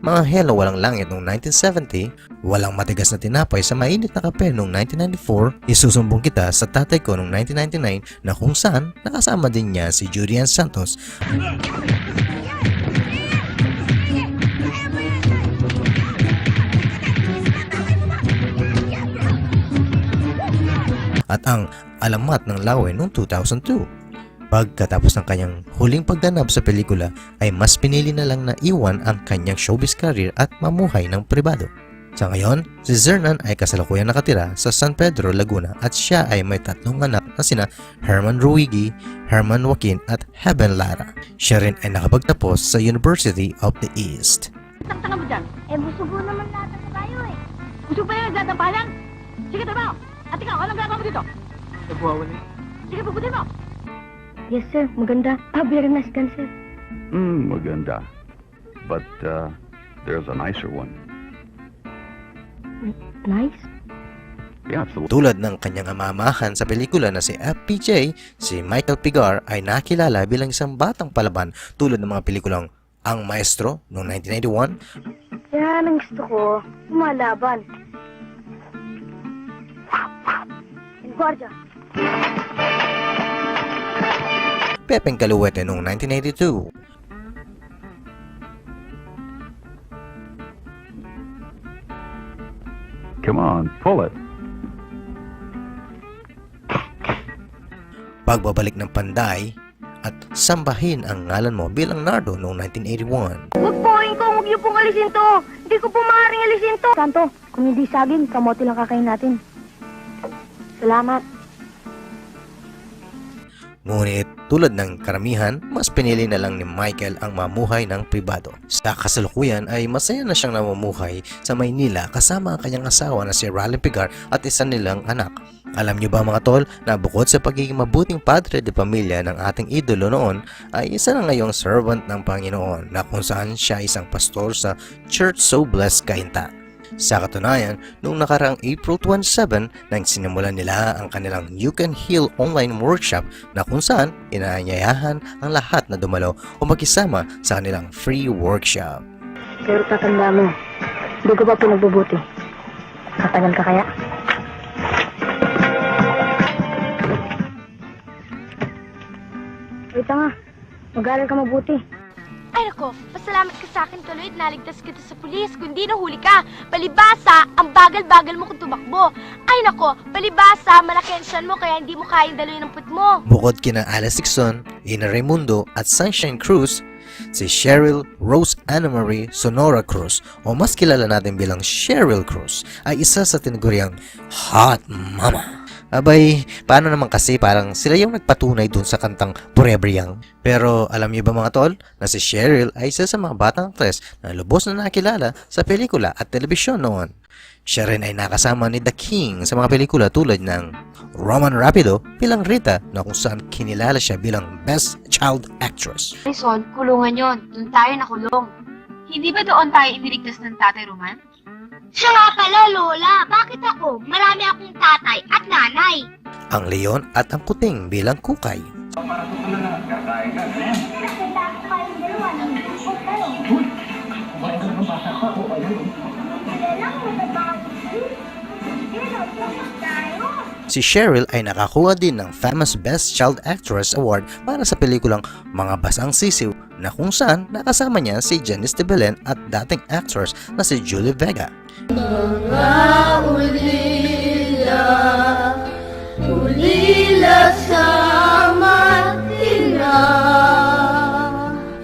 Speaker 4: Mga Hello Walang Langit noong 1970, Walang Matigas na Tinapay sa Mainit na Kape noong 1994, Isusumbong Kita sa Tatay Ko noong 1999 na kung saan nakasama din niya si Julian Santos at ang Alamat ng Lawe noong 2002. Pagkatapos ng kanyang huling pagganap sa pelikula ay mas pinili na lang na iwan ang kanyang showbiz career at mamuhay ng pribado. Sa ngayon, si Zernan ay kasalukuyang nakatira sa San Pedro, Laguna at siya ay may 3 anak na sina Herman Ruigi, Herman Joaquin at Heben Lara. Siya rin ay nakapagtapos sa University of the East.
Speaker 8: Tanga mo dyan.
Speaker 10: Eh, busugo naman natin tayo eh.
Speaker 8: Gusto pa yung nagtatampalan? Sige, trabaho. At ikaw, anong gagawa mo dito?
Speaker 6: Nagwawali.
Speaker 8: Sige, puputin mo.
Speaker 10: Yes sir, maganda. Very nice gun sir.
Speaker 3: Maganda. But, there's a nicer one.
Speaker 10: Nice?
Speaker 3: Yeah, it's the
Speaker 4: Tulad ng kanyang amamahan sa pelikula na si FPJ, si Michael Pigar ay nakilala bilang isang batang palaban tulad ng mga pelikulang Ang Maestro noong 1991,
Speaker 10: Yan ang gusto ko. Lumalaban. Guardia.
Speaker 4: Pepeng Kaluwete noong 1982,
Speaker 3: Come on, pull it.
Speaker 4: Pagbabalik ng Panday at Sambahin ang Ngalan Mo bilang Nardo noong 1981.
Speaker 10: Huwag po, huwag niyo pong alisin to. Hindi ko po maaaring alisin to. Santo, kung hindi saging, kamote lang kakain natin. Salamat.
Speaker 4: Ngunit tulad ng karamihan, mas pinili na lang ni Michael ang mamuhay ng pribado. Sa kasalukuyan ay masaya na siyang namumuhay sa Maynila kasama ang kanyang asawa na si Ralph Pigar at isa nilang anak. Alam niyo ba mga tol na bukod sa pagiging mabuting padre de pamilya ng ating idolo noon ay isa na ngayong servant ng Panginoon na kung saan siya isang pastor sa Church So Blessed Cainta. Sa katunayan, noong nakaraang April 27 nang sinimulan nila ang kanilang You Can Heal online workshop na kung saan inaanyayahan ang lahat na dumalo o makisama sa kanilang free workshop.
Speaker 15: Pero tatanda mo, hindi ko ba pinagbubuti? Katagal ka kaya? Wait nga, mag-aaral ka mabuti.
Speaker 10: Ay nako, pasalamat ka sa akin tuloy at naligtas kita sa pulis. Kundi nahuli ka. Palibasa, ang bagal-bagal mo kung tumakbo. Ay nako, palibasa, malaki ang tiyan mo kaya hindi mo kayang daloy ng put mo.
Speaker 4: Bukod kina Alice Sixon, Ina Raimundo at Sunshine Cruz, si Cheryl Rose Anna Marie Sonora Cruz o mas kilala natin bilang Cheryl Cruz ay isa sa tinaguriang hot mama. Abay, paano naman kasi parang sila yung nagpatunay dun sa kantang Forever Young. Pero alam niyo ba mga tol, na si Cheryl ay isa sa mga batang actress na lubos na nakilala sa pelikula at telebisyon noon. Siya rin ay nakasama ni The King sa mga pelikula tulad ng Roman Rapido bilang Rita na kung saan kinilala siya bilang Best Child Actress.
Speaker 10: Son, kulungan yon. Doon tayo nakulong. Hindi ba doon tayo iniligtas ng Tatay Roman? Siya nga pala, Lola. Bakit ako? Marami akong tatay at nanay.
Speaker 4: Ang leon at ang kuting bilang kukay. Si Cheryl ay nakakuha din ng Famous Best Child Actress Award para sa pelikulang Mga Basang Sisiw na kung saan nakasama niya si Janice de Belen at dating actress na si Julie Vega.
Speaker 10: Ulila sa Martina.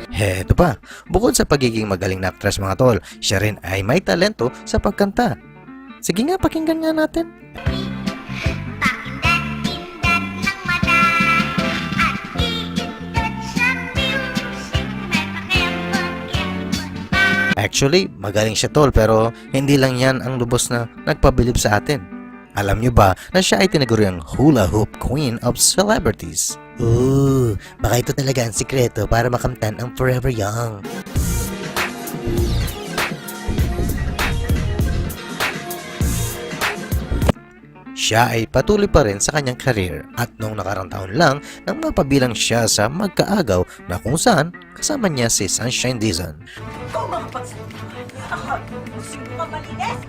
Speaker 4: Heto pa, bukod sa pagiging magaling na actress mga tol, siya rin ay may talento sa pagkanta. Sige nga, pakinggan nga natin. Actually, magaling siya tol pero hindi lang yan ang lubos na nagpabilib sa atin. Alam niyo ba na siya ay tinaguriang hula hoop queen of celebrities? Ooh, baka ito talaga ang sikreto para makamtan ang Forever Young. Siya ay patuloy pa rin sa kanyang career at noong nakarang taon lang nang mapabilang siya sa magkaagaw na kung saan kasama niya si Sunshine Dizon.
Speaker 12: Kung makapagsalita ako, musing mo malinis,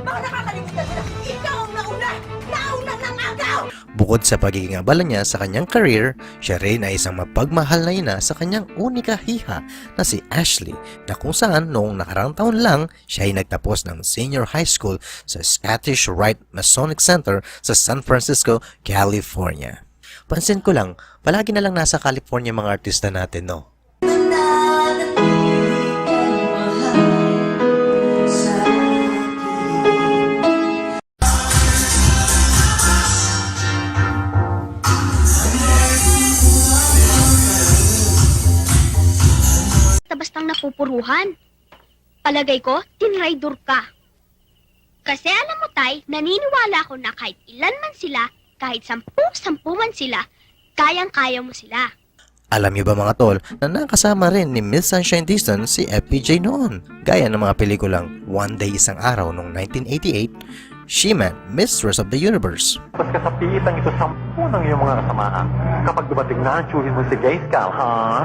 Speaker 12: baka nakakalimutan nila, ikaw ang nauna ng agaw!
Speaker 4: Bukod sa pagiging abala niya sa kanyang career, siya rin ay isang mapagmahal na ina sa kanyang unika hiha na si Ashley na kung saan noong nakarang taon lang siya ay nagtapos ng senior high school sa Scottish Rite Masonic Center sa San Francisco, California. Pansin ko lang, palagi na lang nasa California mga artista natin, no?
Speaker 10: Bastang napupuruhan. Palagay ko, tinraidor ka. Kasi alam mo tay, naniniwala ako na kahit ilan man sila, kahit 10 man sila, kayang-kaya mo sila.
Speaker 4: Alam niyo ba mga tol na nakasama rin ni Miss Sunshine Dizon si FPJ noon? Gaya ng mga pelikulang One Day Isang Araw noong 1988, She-Man, Mistress of the Universe.
Speaker 6: Mas kasapitan ito 10 ng iyong mga kasamahan. Kapag dumating na, tsuhin mo si Gay Scal, ha?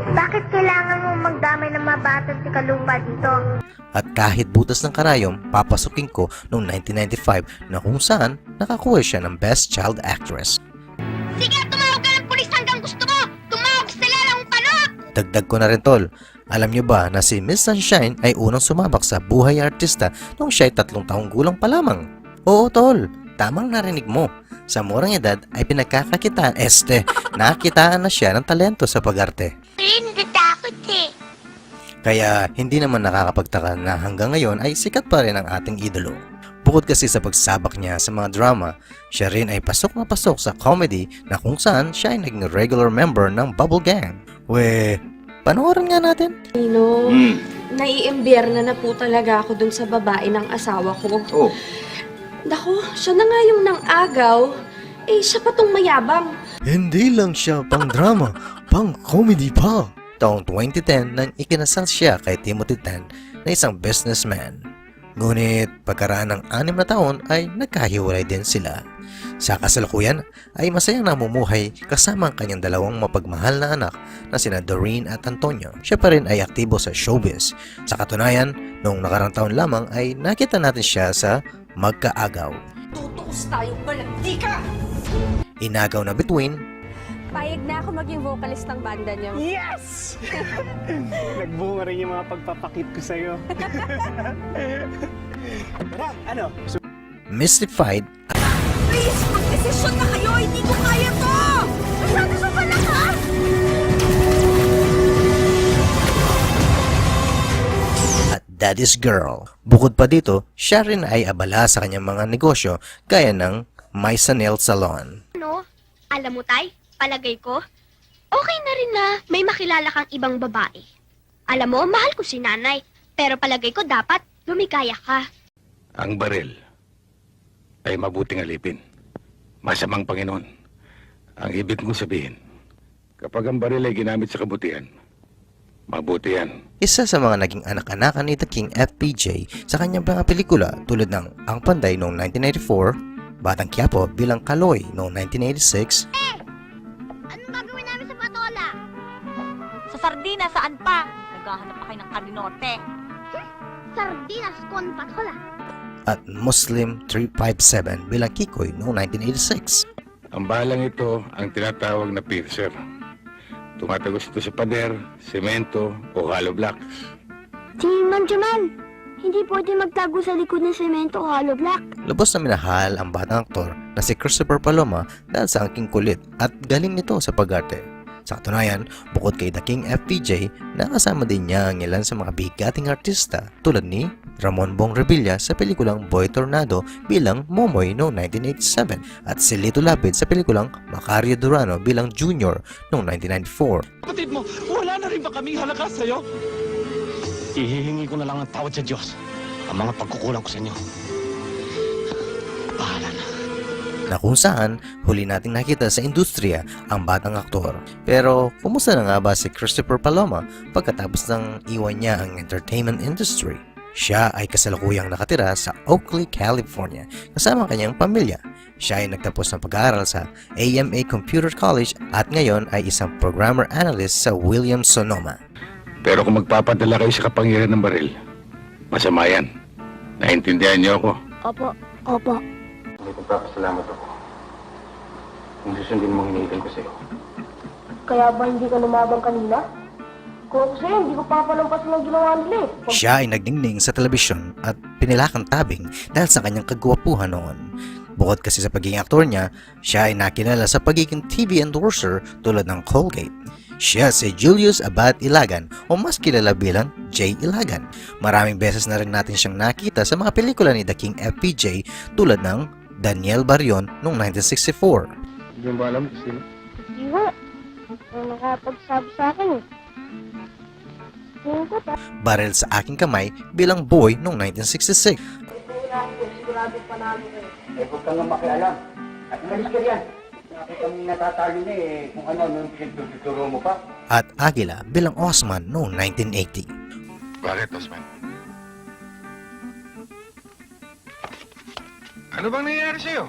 Speaker 10: Bakit kailangan mo magdamay ng mga batang si Kalumba dito?
Speaker 4: At kahit butas ng karayom, papasukin ko noong 1995 na kung saan nakakuha siya ng Best Child Actress.
Speaker 10: Sige, tumawag ka ng pulis hanggang gusto mo! Tumawag sila lang panok!
Speaker 4: Dagdag ko na rin tol, alam niyo ba na si Miss Sunshine ay unang sumabak sa buhay artista nung siya ay 3 taong gulang pa lamang? Oo tol, tamang narinig mo. Sa murang edad ay pinagkakakitaan, nakitaan na siya ng talento sa pag-arte.
Speaker 10: Natatakot eh.
Speaker 4: Kaya hindi naman nakakapagtaka na hanggang ngayon ay sikat pa rin ang ating idolo. Bukod kasi sa pagsabak niya sa mga drama, siya rin ay pasok na pasok sa comedy na kung saan siya ay naging regular member ng Bubble Gang. Panoorin nga natin.
Speaker 16: Nino, naiimbierna na po talaga ako dun sa babae ng asawa ko.
Speaker 11: Oh.
Speaker 16: Naku, siya na nga yung nang agaw. Siya pa tong mayabang.
Speaker 4: Hindi lang siya pang drama, pang comedy pa. Taong 2010 nang ikinasal siya kay Timothy Tan na isang businessman. Ngunit pagkaraan ng 6 na taon ay nagkahiwalay din sila. Sa kasalukuyan ay masayang namumuhay kasama ang kanyang 2 mapagmahal na anak na sina Doreen at Antonio. Siya pa rin ay aktibo sa showbiz. Sa katunayan, noong nakarang taon lamang ay nakita natin siya sa Magkaagaw.
Speaker 16: Tutuos tayong balandi ka!
Speaker 4: Inagaw na bituin,
Speaker 16: Payag na ako maging vocalist ng banda niyo.
Speaker 17: Yes! Nagbunga rin yung mga pagpapakit ko sa'yo. Tara, ano?
Speaker 4: mystified,
Speaker 12: Please, mag-desisyon na kayo! Hindi ko kaya to! Masyado sa palakas!
Speaker 4: at daddy's girl. Bukod pa dito, siya rin ay abala sa kanyang mga negosyo gaya ng Maisa Nail Salon.
Speaker 10: Ano? Alam mo, Tay, palagay ko, okay na rin na may makilala kang ibang babae. Alam mo, mahal ko si nanay, pero palagay ko dapat lumikaya ka.
Speaker 11: Ang baril ay mabuting alipin. Masamang Panginoon. Ang ibig kong sabihin, kapag ang baril ay ginamit sa kabutihan, mabuti yan.
Speaker 4: Isa sa mga naging anak-anakan ni The King FPJ sa kanyang mga pelikula tulad ng Ang Panday noong 1994, Batang Quiapo bilang Kaloy noong 1986,
Speaker 10: Anong gagawin namin sa patola?
Speaker 8: Sa sardina, saan pa? Naghahanap pa kayo ng karinote.
Speaker 10: Sardinas con patola.
Speaker 4: at Muslim 357 bilang Kikoy noong 1986.
Speaker 11: Ang balang ito ang tinatawag na piercer. Tumatagos ito sa pader, semento o hollow blocks.
Speaker 10: Si Manjuman, hindi pwede magtago sa likod ng semento o hollow block.
Speaker 4: Lubos na minahal ang batang aktor na si Christopher Paloma dahil sa angking kulit at galing nito sa pag-arte. Sa katunayan, bukod kay The King FPJ, nakasama din niya ang ilan sa mga bigating artista tulad ni Ramon Bong Revilla sa pelikulang Boy Tornado bilang Momoy noong 1987 at si Lito Lapid sa pelikulang Macario Durano bilang Junior noong 1994.
Speaker 3: Kapatid mo, wala na rin ba kaming halaga sa'yo? Ihihingi ko na lang ng tawad sa Diyos ang mga pagkukulang ko sa inyo. Bahala na.
Speaker 4: Na kung saan huli nating nakita sa industriya ang batang aktor. Pero kumusta na nga ba si Christopher Paloma pagkatapos ng iwan niya ang entertainment industry? Siya ay kasalukuyang nakatira sa Oakley, California kasama ang kanyang pamilya. Siya ay nagtapos ng pag-aaral sa AMA Computer College at ngayon ay isang programmer analyst sa Williams-Sonoma.
Speaker 11: Pero kung magpapadala kayo sa kapangyarihan ng baril, masama yan. Naintindihan niyo ako?
Speaker 10: Opo, opo.
Speaker 6: May pagpapasalamat ako. Kung susundin mong hinihiling ko sa'yo.
Speaker 10: Kaya ba hindi ka lumabang kanina? Kung ako sa'yo, hindi ko papalampasin ang ginawa nila eh.
Speaker 4: Siya ay nagdingning sa telebisyon at pinilakang tabing dahil sa kanyang kagwapuhan noon. Bukod kasi sa pagiging aktor niya, siya ay nakilala sa pagiging TV endorser tulad ng Colgate. Siya si Julius Abad Ilagan o mas kilala bilang J. Ilagan. Maraming beses na rin natin siyang nakita sa mga pelikula ni The King FPJ tulad ng Daniel Barrion noong 1964.
Speaker 6: Hindi mo ba alam kung sino?
Speaker 10: Hindi nga. Ang nakapagsabi sa akin eh. Tingin ko ta.
Speaker 4: Baril sa Aking Kamay bilang Boy noong 1966.
Speaker 6: Sigurado panalo kayo. Huwag kang makialam. At umalis ka riyan. Nakita kami natatalo na kung ano yung pinagtuturo mo pa.
Speaker 4: At Agila bilang Osman noong 1980.
Speaker 11: Bakit, Osman? Ano bang nangyayari sa'yo?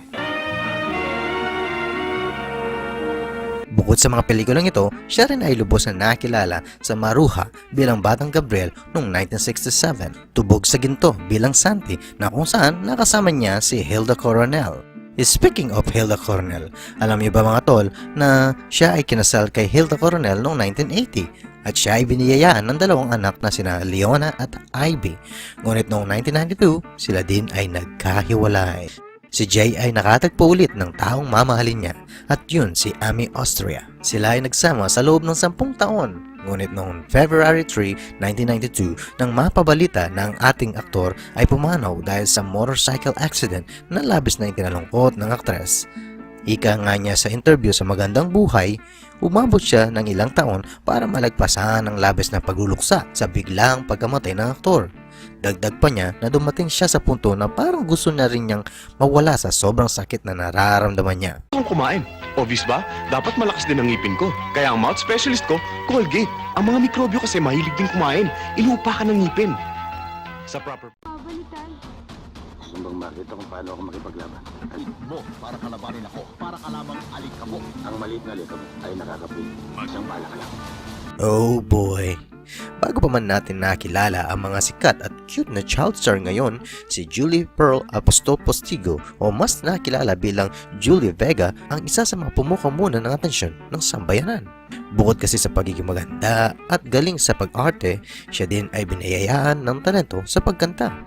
Speaker 4: Bukod sa mga pelikulang ito, siya rin ay lubos na nakilala sa Maruha bilang Batang Gabriel noong 1967, Tubog sa Ginto bilang Santi na kung saan nakasama niya si Hilda Coronel. Speaking of Hilda Coronel, alam niyo ba mga tol na siya ay kinasal kay Hilda Coronel noong 1980 at siya ay biniyayaan ng 2 anak na sina Leona at Ivy. Ngunit noong 1992, sila din ay nagkahiwalay. Si Jay ay nakatagpo ulit ng taong mamahalin niya at yun si Amy Austria. Sila ay nagsama sa loob ng 10 taon. Ngunit noong February 3, 1992, nang mapabalita na ang ating aktor ay pumanaw dahil sa motorcycle accident na labis na ikinalungkot ng aktres. Ika nga niya sa interview sa Magandang Buhay, umabot siya ng ilang taon para malagpasan ang labis na pagluluksa sa biglang pagkamatay ng aktor. Dagdag pa niya na dumating siya sa punto na parang gusto na rin niyang mawala sa sobrang sakit na nararamdaman niya.
Speaker 3: Kung kumain, obvious ba? Dapat malakas din ang ngipin ko. Kaya ang mouth specialist ko, Colgate. Ang mga mikrobyo kasi mahilig din kumain. Inuupa ka ng ngipin. Sa proper...
Speaker 6: Gusto bang makita kung paano ako makipaglaban? Mo, para kalabanin ako. Para ka lamang alikabok. Ang maliit na alikabok ay nakakapuy. Isang bala ka lang.
Speaker 4: Oh boy! Bago pa man natin nakilala ang mga sikat at cute na child star ngayon, si Julie Pearl Apostol Postigo o mas nakilala bilang Julie Vega ang isa sa mga pumukaw muna ng atensyon ng sambayanan. Bukod kasi sa pagiging maganda at galing sa pag-arte, siya din ay binayayaan ng talento sa pagkanta.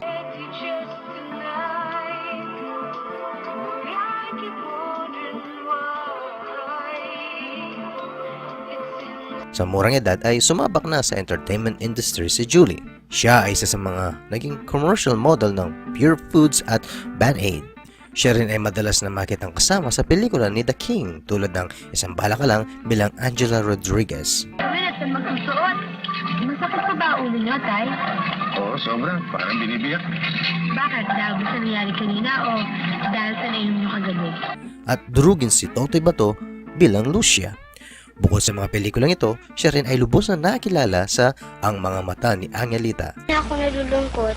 Speaker 4: Sa murang edad ay sumabak na sa entertainment industry si Julie. Siya ay isa sa mga naging commercial model ng Pure Foods at Band-Aid. Siya rin ay madalas na makitang kasama sa pelikula ni The King tulad ng Isang Bala Ka Lang bilang Angela Rodriguez.
Speaker 10: Minatan magsusuot. Masakit pa ba ulo niyo, Tay?
Speaker 6: Oo, sobra. Parang binibiyak.
Speaker 10: Bakit? Dahil sa nangyari kanina o dahil sa nainom niyo kagabi?
Speaker 4: At durugin si Totoy Bato bilang Lucia. Bukod sa mga pelikulang ito, siya rin ay lubos na nakilala sa Ang Mga Mata ni Angelita.
Speaker 10: Ako nalulungkot.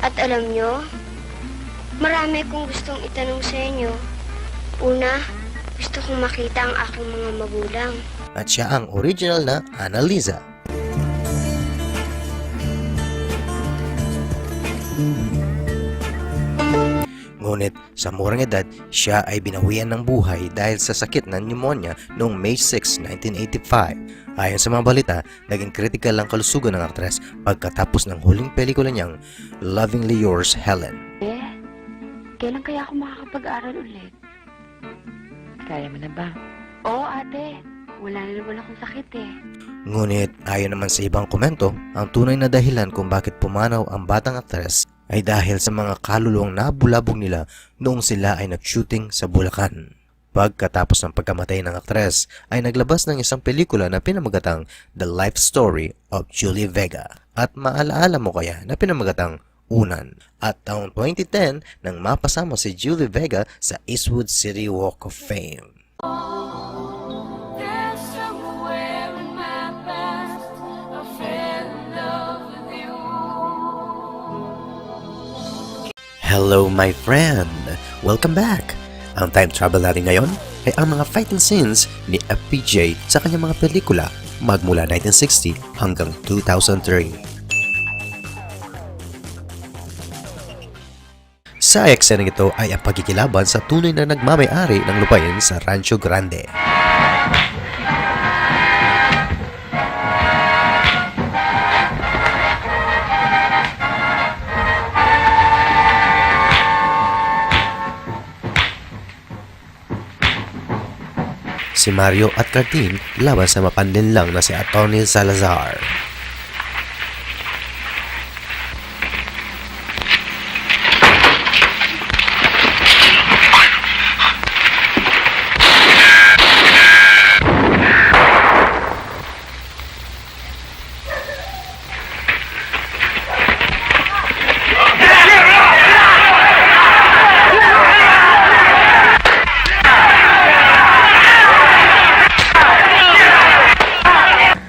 Speaker 10: At alam nyo, marami kong gustong itanong sa inyo. Una, gusto kong makita ang aking mga magulang.
Speaker 4: At siya ang original na Annalisa. Ngunit sa murang edad, siya ay binawian ng buhay dahil sa sakit ng pneumonia noong May 6, 1985. Ayon sa mga balita, naging critical ang kalusugan ng aktres pagkatapos ng huling pelikula niyang Lovingly Yours, Helen.
Speaker 10: Kailan kaya ako makakapag-aral ulit? Kaya mo na ba? Oo, ate. Wala na naman akong sakit eh.
Speaker 4: Ngunit ayon naman sa ibang komento, ang tunay na dahilan kung bakit pumanaw ang batang aktres ay dahil sa mga kaluluwang nabulabog nila noong sila ay nag-shooting sa Bulacan. Pagkatapos ng pagkamatay ng aktres, ay naglabas ng isang pelikula na pinamagatang The Life Story of Julie Vega. At maalaala mo kaya na pinamagatang Unan. At taong 2010 nang mapasama si Julie Vega sa Eastwood City Walk of Fame. Hello my friend! Welcome back! Ang time travel natin ngayon ay ang mga fighting scenes ni FPJ sa kanyang mga pelikula magmula 1960 hanggang 2003. Sa ekseneng ito ay ang pagkikilaban sa tunay na nagmamay-ari ng lupain sa Rancho Grande. Si Mario at Cartine laban sa mapanlinlang na si Atty. Salazar.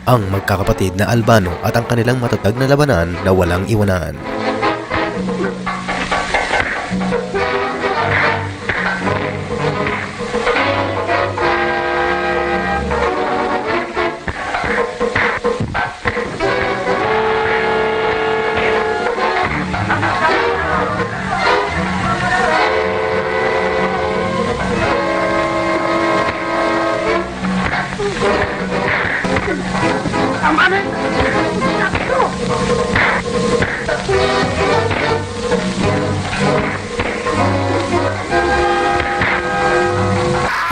Speaker 4: Ang magkakapatid na Albano at ang kanilang matatag na labanan na walang iwanan.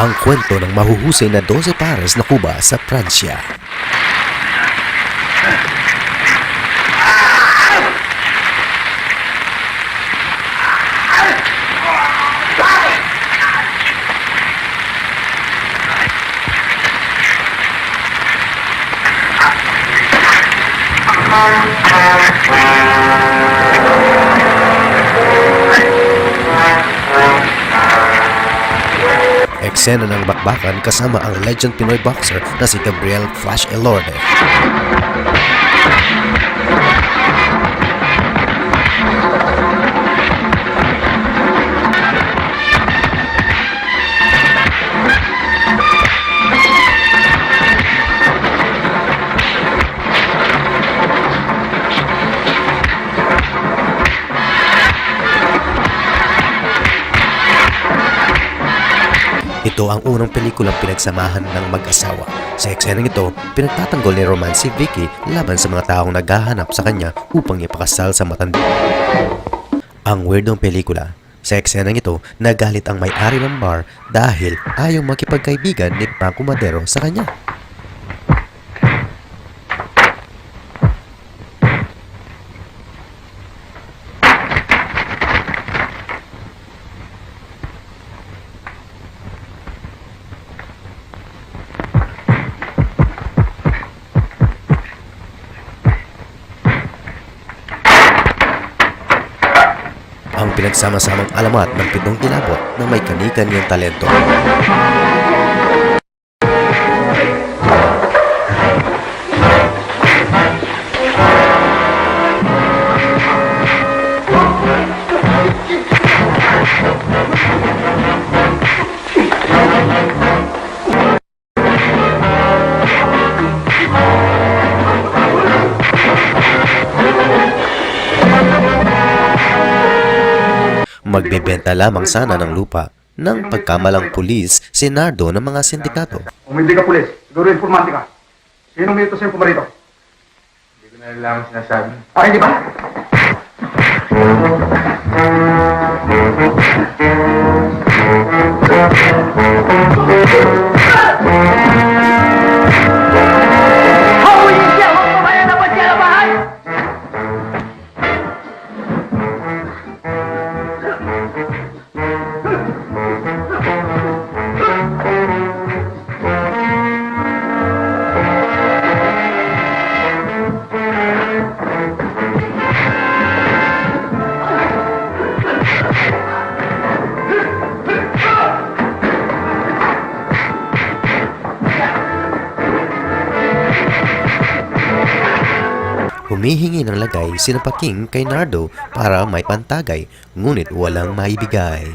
Speaker 4: Ang kwento ng mahuhusay na 12 pares na kuba sa Pransya. Eksena ng bakbakan kasama ang legend Pinoy boxer na si Gabriel Flash Elorde. Ito ang unang pelikulang pinagsamahan ng mag-asawa. Sa eksenang ito, pinagtatanggol ni Roman si Vicky laban sa mga taong naghahanap sa kanya upang ipakasal sa matanda. Ang weirdong pelikula. Sa eksenang ito, nagalit ang may-ari ng bar dahil ayaw makipagkaibigan ni Paco Madero sa kanya. Ang pinagsama-samang alamat ng pitong kilabot na may kani-kaniyang talento. Magbebenta lamang sana ng lupa ng pagkamalang pulis si Nardo ng mga sindikato.
Speaker 6: Kung hindi ka pulis, siguro informante ka. Sinong may ito sa'yo pumarito?
Speaker 1: Hindi ko na alam sinasabi.
Speaker 6: Ah, hindi ba?
Speaker 4: Humihingi ng lagay si Paking kay Nardo para may pantagay, ngunit walang maibigay.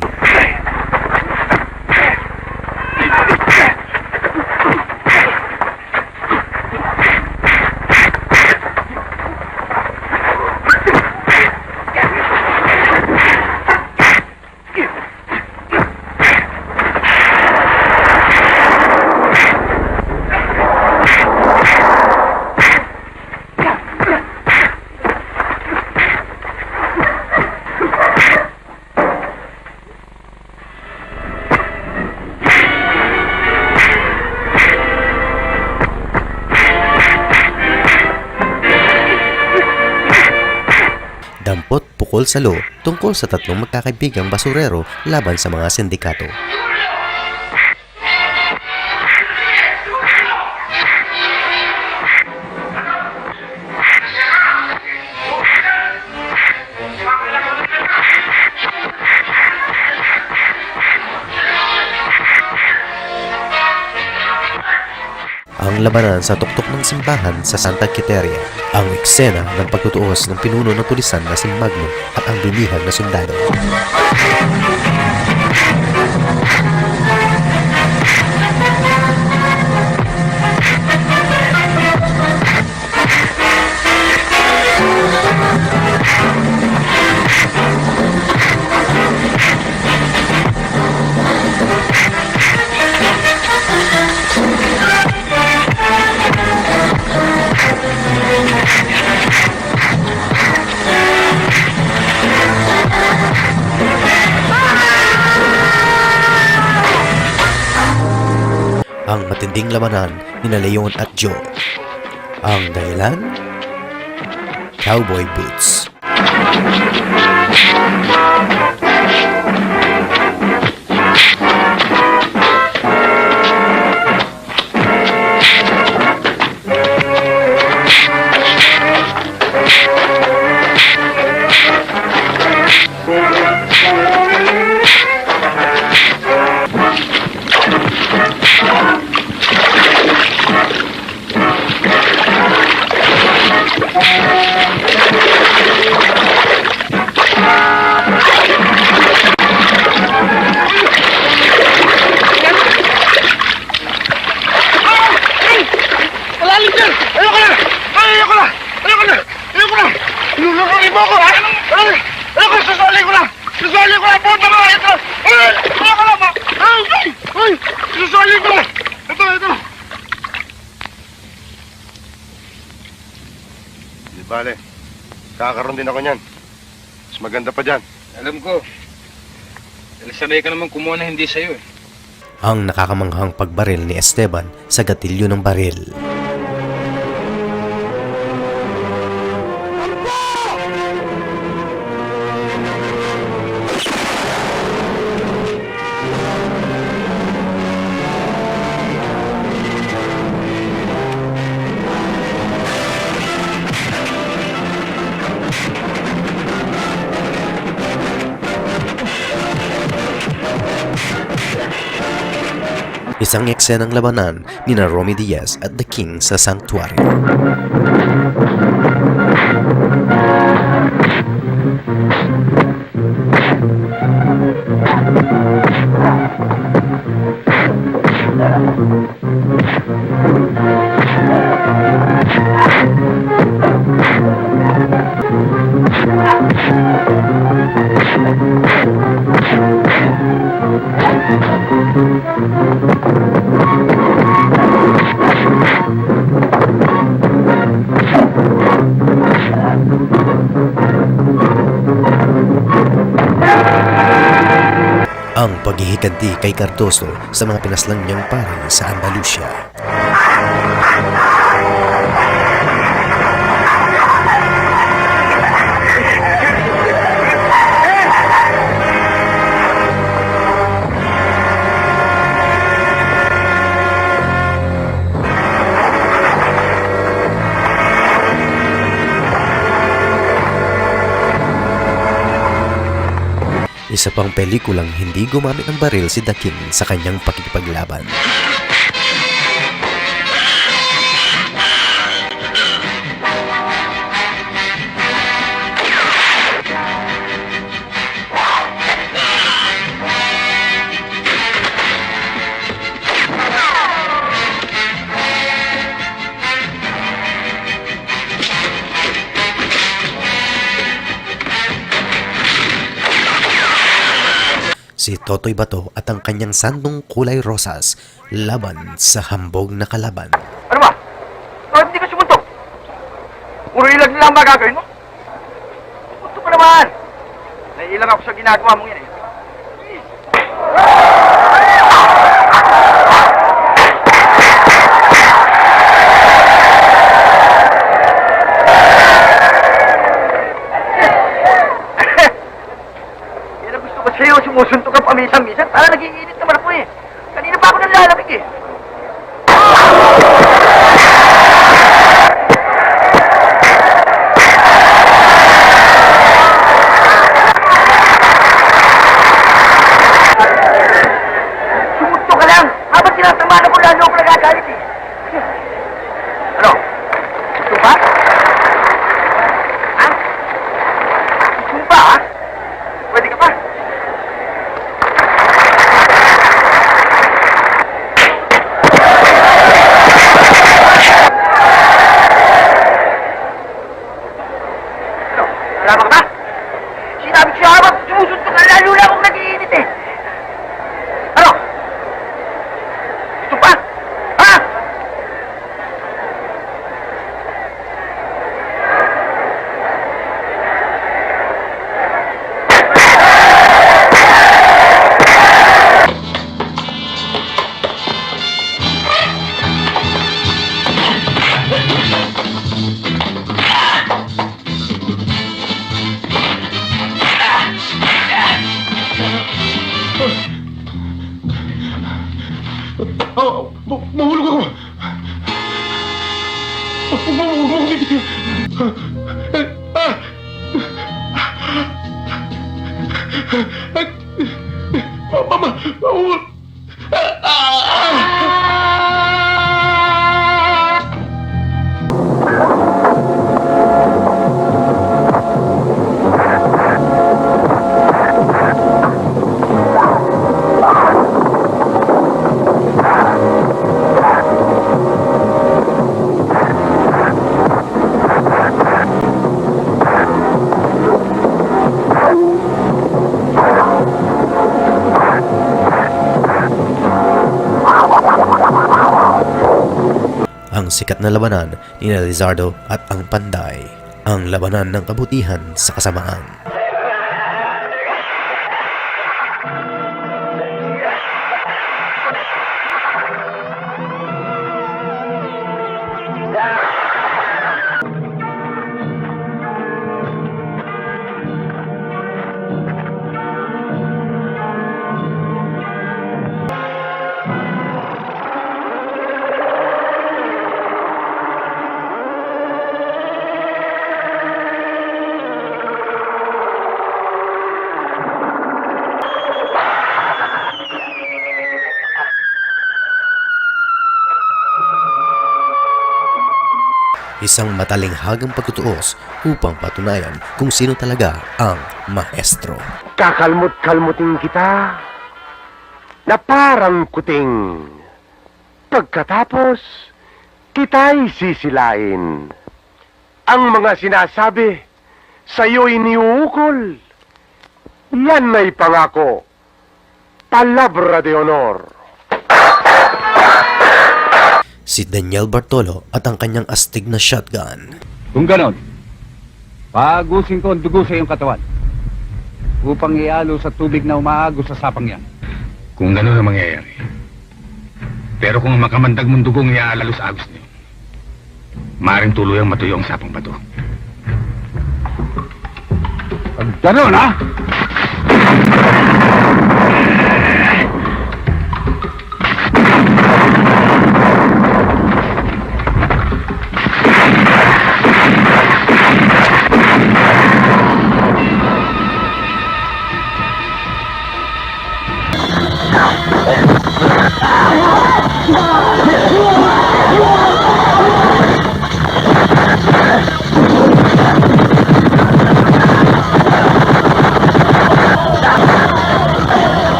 Speaker 4: Dampot pukol sa lo tungkol sa tatlong magkakaibigang basurero laban sa mga sindikato. Ang labanan sa tuktok ng simbahan sa Santa Quiteria, ang eksena ng pagtutuos ng pinuno ng pulisan na si Magno at ang binihag na sundalo. Ang matinding labanan ni Leon at Joe. Ang dahilan? Cowboy boots.
Speaker 3: mo ako, ha? Ano ko, susali ko lang! Susali ko lang, puta mo! Ito! Ay! Ano ka lang, ha? Ay! Susali ko lang! Ito!
Speaker 11: Di bale. Kakaroon din ako niyan. Mas maganda pa dyan.
Speaker 17: Alam ko. Sanay ka naman kumuha na hindi sa'yo eh.
Speaker 4: Ang nakakamanghang pagbaril ni Esteban sa gatilyo ng baril. Isang eksenang labanan ni Romy Diaz at The King sa Sanctuary. Ang paghihiganti kay Cardoso sa mga pinaslang niyang pari sa Andalusia. Isa pang pelikulang hindi gumamit ng baril si The King sa kanyang pakikipaglaban. Si Totoy Bato at ang kanyang sandong kulay rosas laban sa hambog na kalaban.
Speaker 3: Ano ba? Bakit hindi ka sumuntok? Puro ilag na lang ba gagawin mo? Sumuntok ka naman! Naiilang ako sa ginagawa mong yan eh. Sa'yo, sumusuntok ka paminsan-minsan. Para nag-iinit naman ako eh. Kanina pa ako nanlalamig eh. Sumuntok ka lang. Habang tinatamaan ako, lalo ako nagagalit eh. Ano? Gusto ba? Ha? Gusto ba ha? Pwede ka pa? Wala ka ba? Sinabi ko siya habang sumusuntok ka, lalo na akong nag-iinit eh. Ano? Gusto pa? Ha?
Speaker 4: sikat na labanan ni Lizardo at ang Panday, ang labanan ng kabutihan sa kasamaan. Isang matalinghagang pagtutuos upang patunayan kung sino talaga ang maestro.
Speaker 3: Kakalmot-kalmutin kita na parang kuting. Pagkatapos, kita'y sisilain. Ang mga sinasabi sa'yo'y niuukol. Yan may pangako. Palabra de honor.
Speaker 4: Si Daniel Bartolo at ang kanyang astig na shotgun.
Speaker 18: Kung ganon, pagusin ko ang dugo sa iyong katawan upang ialo sa tubig na umaagos sa sapang yan.
Speaker 11: Kung gano'n ang mangyayari. Pero kung ang makamandag mong dugong iaalalo sa agos niyo, maaaring tuluyang matuyo ang sapang bato.
Speaker 18: Pag ganon, ha?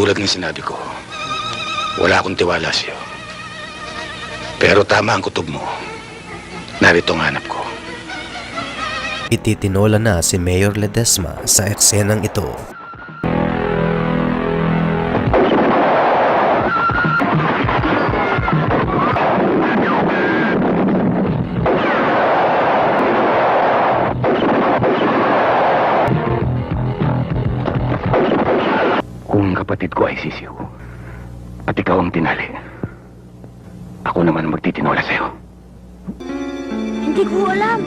Speaker 11: Tulad ng sinabi ko, wala akong tiwala sa'yo. Pero tama ang kutob mo. Narito ang hanap ko.
Speaker 4: Ititinola na si Mayor Ledesma sa eksenang ito.
Speaker 11: Kung kapatid ko ay sisiw, at ikaw ang tinali, ako naman ang magtitinola sa'yo.
Speaker 10: Hindi ko alam.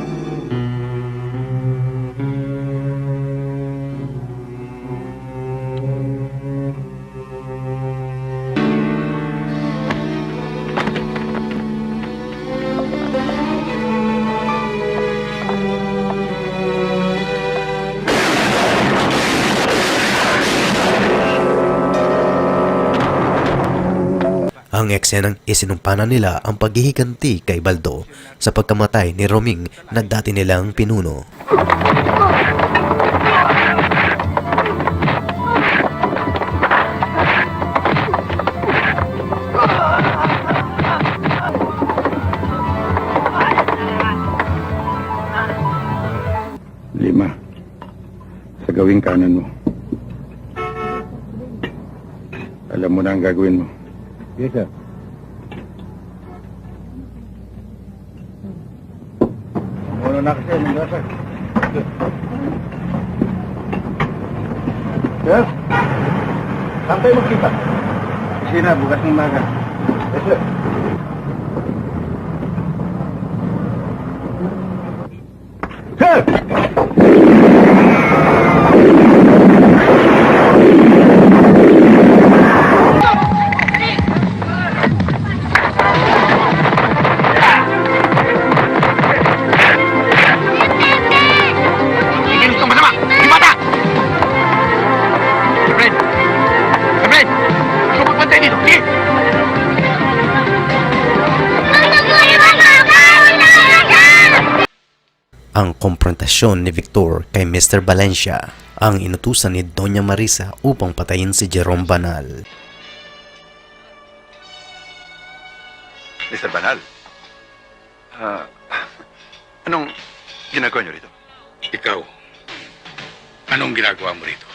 Speaker 4: Ang eksenang isinumpanan nila ang paghihiganti kay Baldo sa pagkamatay ni Roming na dati nilang pinuno.
Speaker 11: Lima, sa gawing kanan mo. Alam mo na ang gagawin mo.
Speaker 18: Yes, sir.
Speaker 6: Muna na kasi, sir. Sir? Saan tayo magkita? Kusina, bukas ng umaga. Yes, sir. Sir!
Speaker 4: Ang komprontasyon ni Victor kay Mr. Valencia ang inutusan ni Doña Marisa upang patayin si Jerome Banal.
Speaker 3: Mr. Banal, Anong ginagawa niyo rito? Ikaw, anong ginagawa mo rito?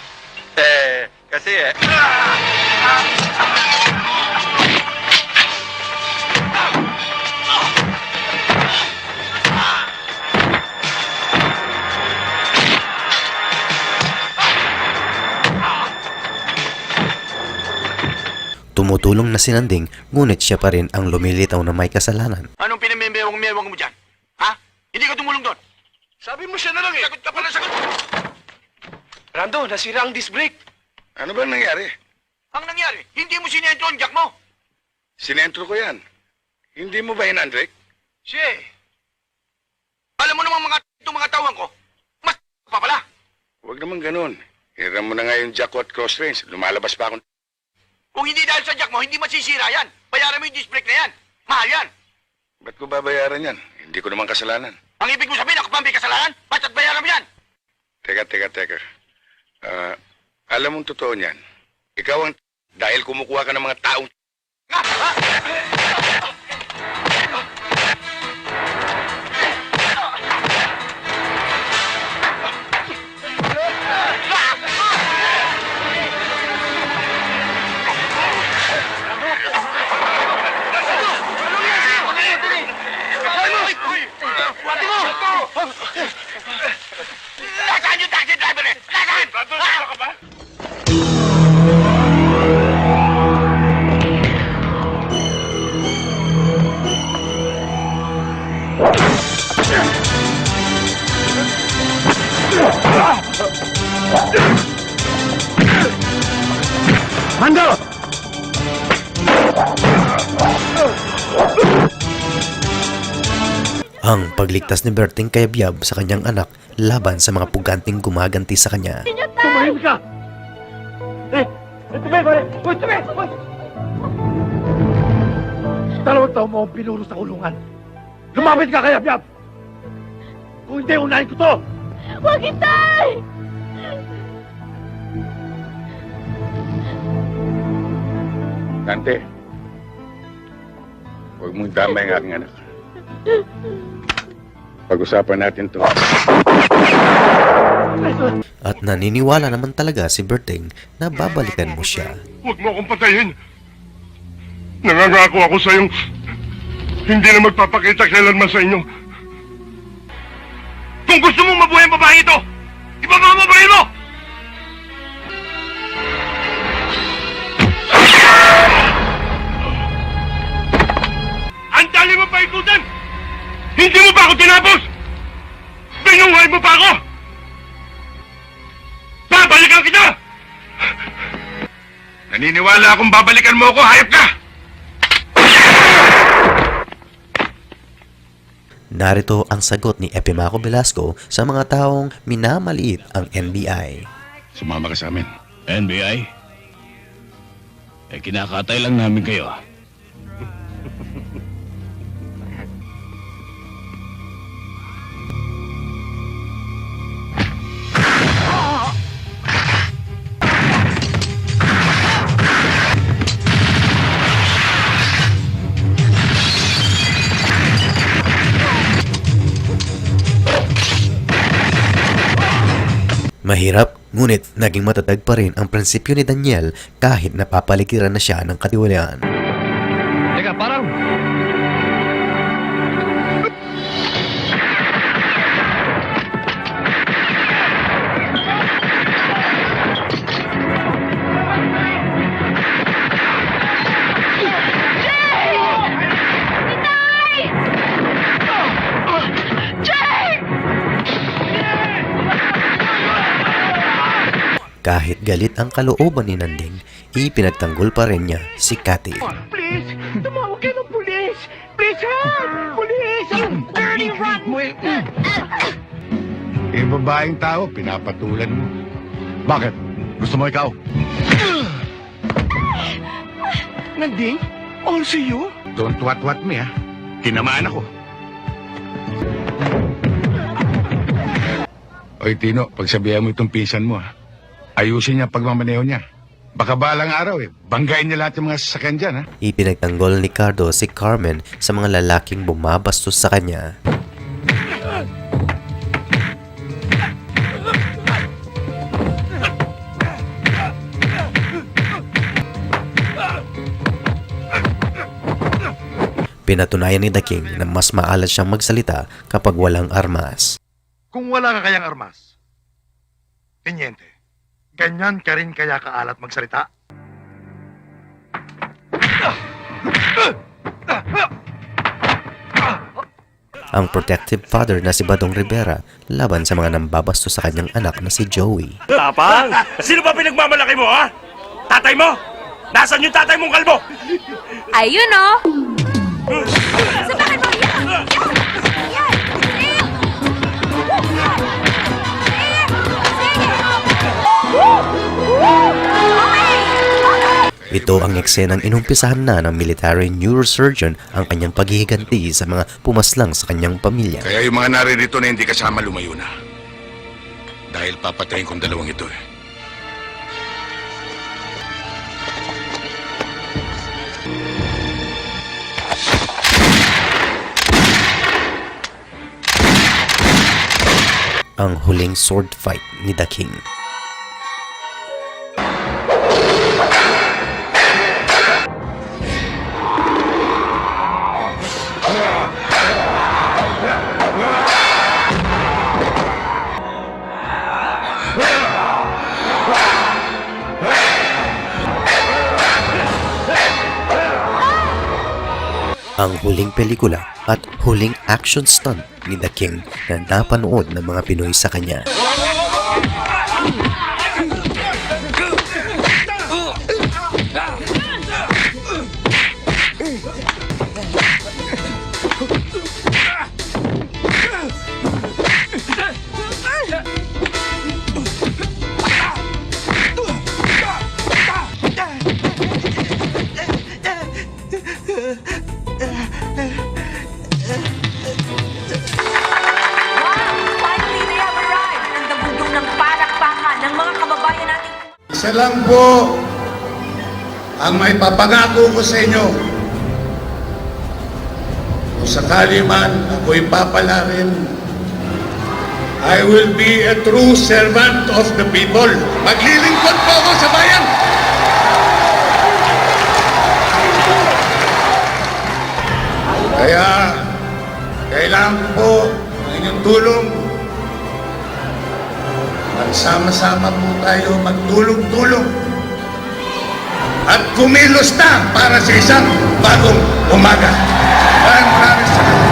Speaker 2: Kasi
Speaker 4: Tumutulong na si Nanding, ngunit siya pa rin ang lumilitaw na may kasalanan.
Speaker 2: Anong pinamemewang-mewang mo dyan? Ha? Hindi ka tumulong doon. Sabi mo siya na lang eh. Sagot ka pala, sagot. Rando, nasira ang disc brake.
Speaker 3: Ano ba nangyari?
Speaker 2: Ang nangyari, hindi mo sinentro ang jack mo.
Speaker 3: Sinentro ko yan. Hindi mo ba hinandrek?
Speaker 2: Siya alam mo namang mga tawang ko, mas pa pala.
Speaker 3: Huwag naman ganun. Hiram mo na nga yung jack ko at cross range. Lumalabas pa akong...
Speaker 2: Kung hindi dahil sa jack mo, hindi masisira yan. Bayaran mo yung disc brake na yan. Mahal yan.
Speaker 3: Ba't ko babayaran yan? Hindi ko naman kasalanan.
Speaker 2: Ang ibig mo sabihin, ako pa may kasalanan? Basta't bayaran mo yan.
Speaker 3: Teka. Alam mong totoo niyan. Ikaw ang... Dahil kumukuha ka ng mga taong...
Speaker 2: Nasaan yung taxi driver eh? Nasaan?
Speaker 6: Mando!
Speaker 4: Ang pagligtas ni Berting kay Biab sa kanyang anak laban sa mga puganting gumaganti sa kanya.
Speaker 6: Tumahimik ka! Tume, pare! Uy, tume! Uy! 2 taon mo akong pinuro sa kulungan. Lumapit ka kaya, Biab! Kung hindi, unahin ko to!
Speaker 12: Huwag itay!
Speaker 3: Dante, huwag mong damay ang aking anak. Pag-usapan natin to.
Speaker 4: At naniniwala naman talaga si Berting na babalikan mo siya.
Speaker 3: Huwag mo akong patayin. Nangangako ako sa iyong hindi na magpapakita kailanman sa inyo. Kung gusto mong mabuhay ang babae ito, ibaba mo babae mo! Ang dali mo pa ikutan! Hindi mo pa ako tinapos! Binuhay mo pa ako! Babalikan kita! Naniniwala akong babalikan mo ako, hayop ka!
Speaker 4: Narito ang sagot ni Epimaco Velasco sa mga taong minamaliit ang NBI.
Speaker 3: Sumama ka sa amin.
Speaker 13: NBI? Kinakatay lang namin kayo.
Speaker 4: Mahirap, ngunit naging matatag pa rin ang prinsipyo ni Daniel kahit napapaligiran na siya ng katiwalaan.
Speaker 9: Teka, parang...
Speaker 4: Kahit galit ang kalooban ni Nanding, ipinagtanggol pa rin niya si Cathy.
Speaker 6: Please! Tumawag ka ng pulis! Please, help! Pulis! Dirty rat!
Speaker 3: Babaeng tao, pinapatulan mo. Bakit? Gusto mo ikaw?
Speaker 6: Nanding? Also you?
Speaker 3: Don't what me, ha? Tinamaan ako. Oy, Tino, pagsabihan mo itong pinsan mo, ha? Ayusin niya pagmamaneho niya.
Speaker 11: Baka balang araw banggain niya lahat yung mga sasakyan dyan, ha?
Speaker 4: Ipinagtanggol ni Cardo si Carmen sa mga lalaking bumabastos sa kanya. Pinatunayan ni The King na mas maalat siyang magsalita kapag walang armas.
Speaker 3: Kung wala ka kayang armas, Teniente, ganyan ka rin kaya kaalat magsalita?
Speaker 4: Ang protective father na si Badong Rivera laban sa mga nambabastos sa kanyang anak na si Joey.
Speaker 3: Tapang! Sino ba pinagmamalaki mo, ha? Tatay mo? Nasaan yung tatay mong kalbo?
Speaker 8: Ayun oh!
Speaker 4: Ito ang eksenang inumpisahan na ng military neurosurgeon ang kanyang paghihiganti sa mga pumaslang sa kanyang pamilya.
Speaker 11: Kaya yung mga naririto na hindi kasama lumayo na. Dahil papatayin kong dalawang ito,
Speaker 4: Ang huling sword fight ni The King. Ang huling pelikula at huling action stunt ni The King na napanood ng mga Pinoy sa kanya.
Speaker 6: Isa lang po ang may papangako ko sa inyo. Kung sakali man ako'y papalarin, I will be a true servant of the people. Maglilingkod po ako sa bayan. Kaya, kailangan ko po ng inyong tulong. Magsama-sama po tayo, magtulong-tulong. At kumilos na para sa isang bagong umaga. Maraming salamat.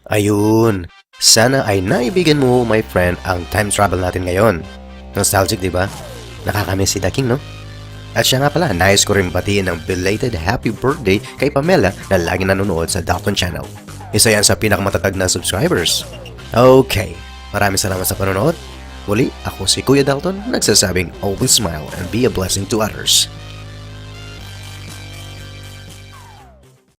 Speaker 4: Ayun, sana ay naibigan mo, my friend, ang time travel natin ngayon. Nostalgic, di ba? Nakakamiss si The King, no? At siya nga pala, nais ko rin batiin ng belated happy birthday kay Pamela na lagi nanonood sa Dalton Channel. Isa yan sa pinakamatatag na subscribers. Okay, maraming salamat sa panonood. Muli, ako si Kuya Dalton, nagsasabing always smile and be a blessing to others.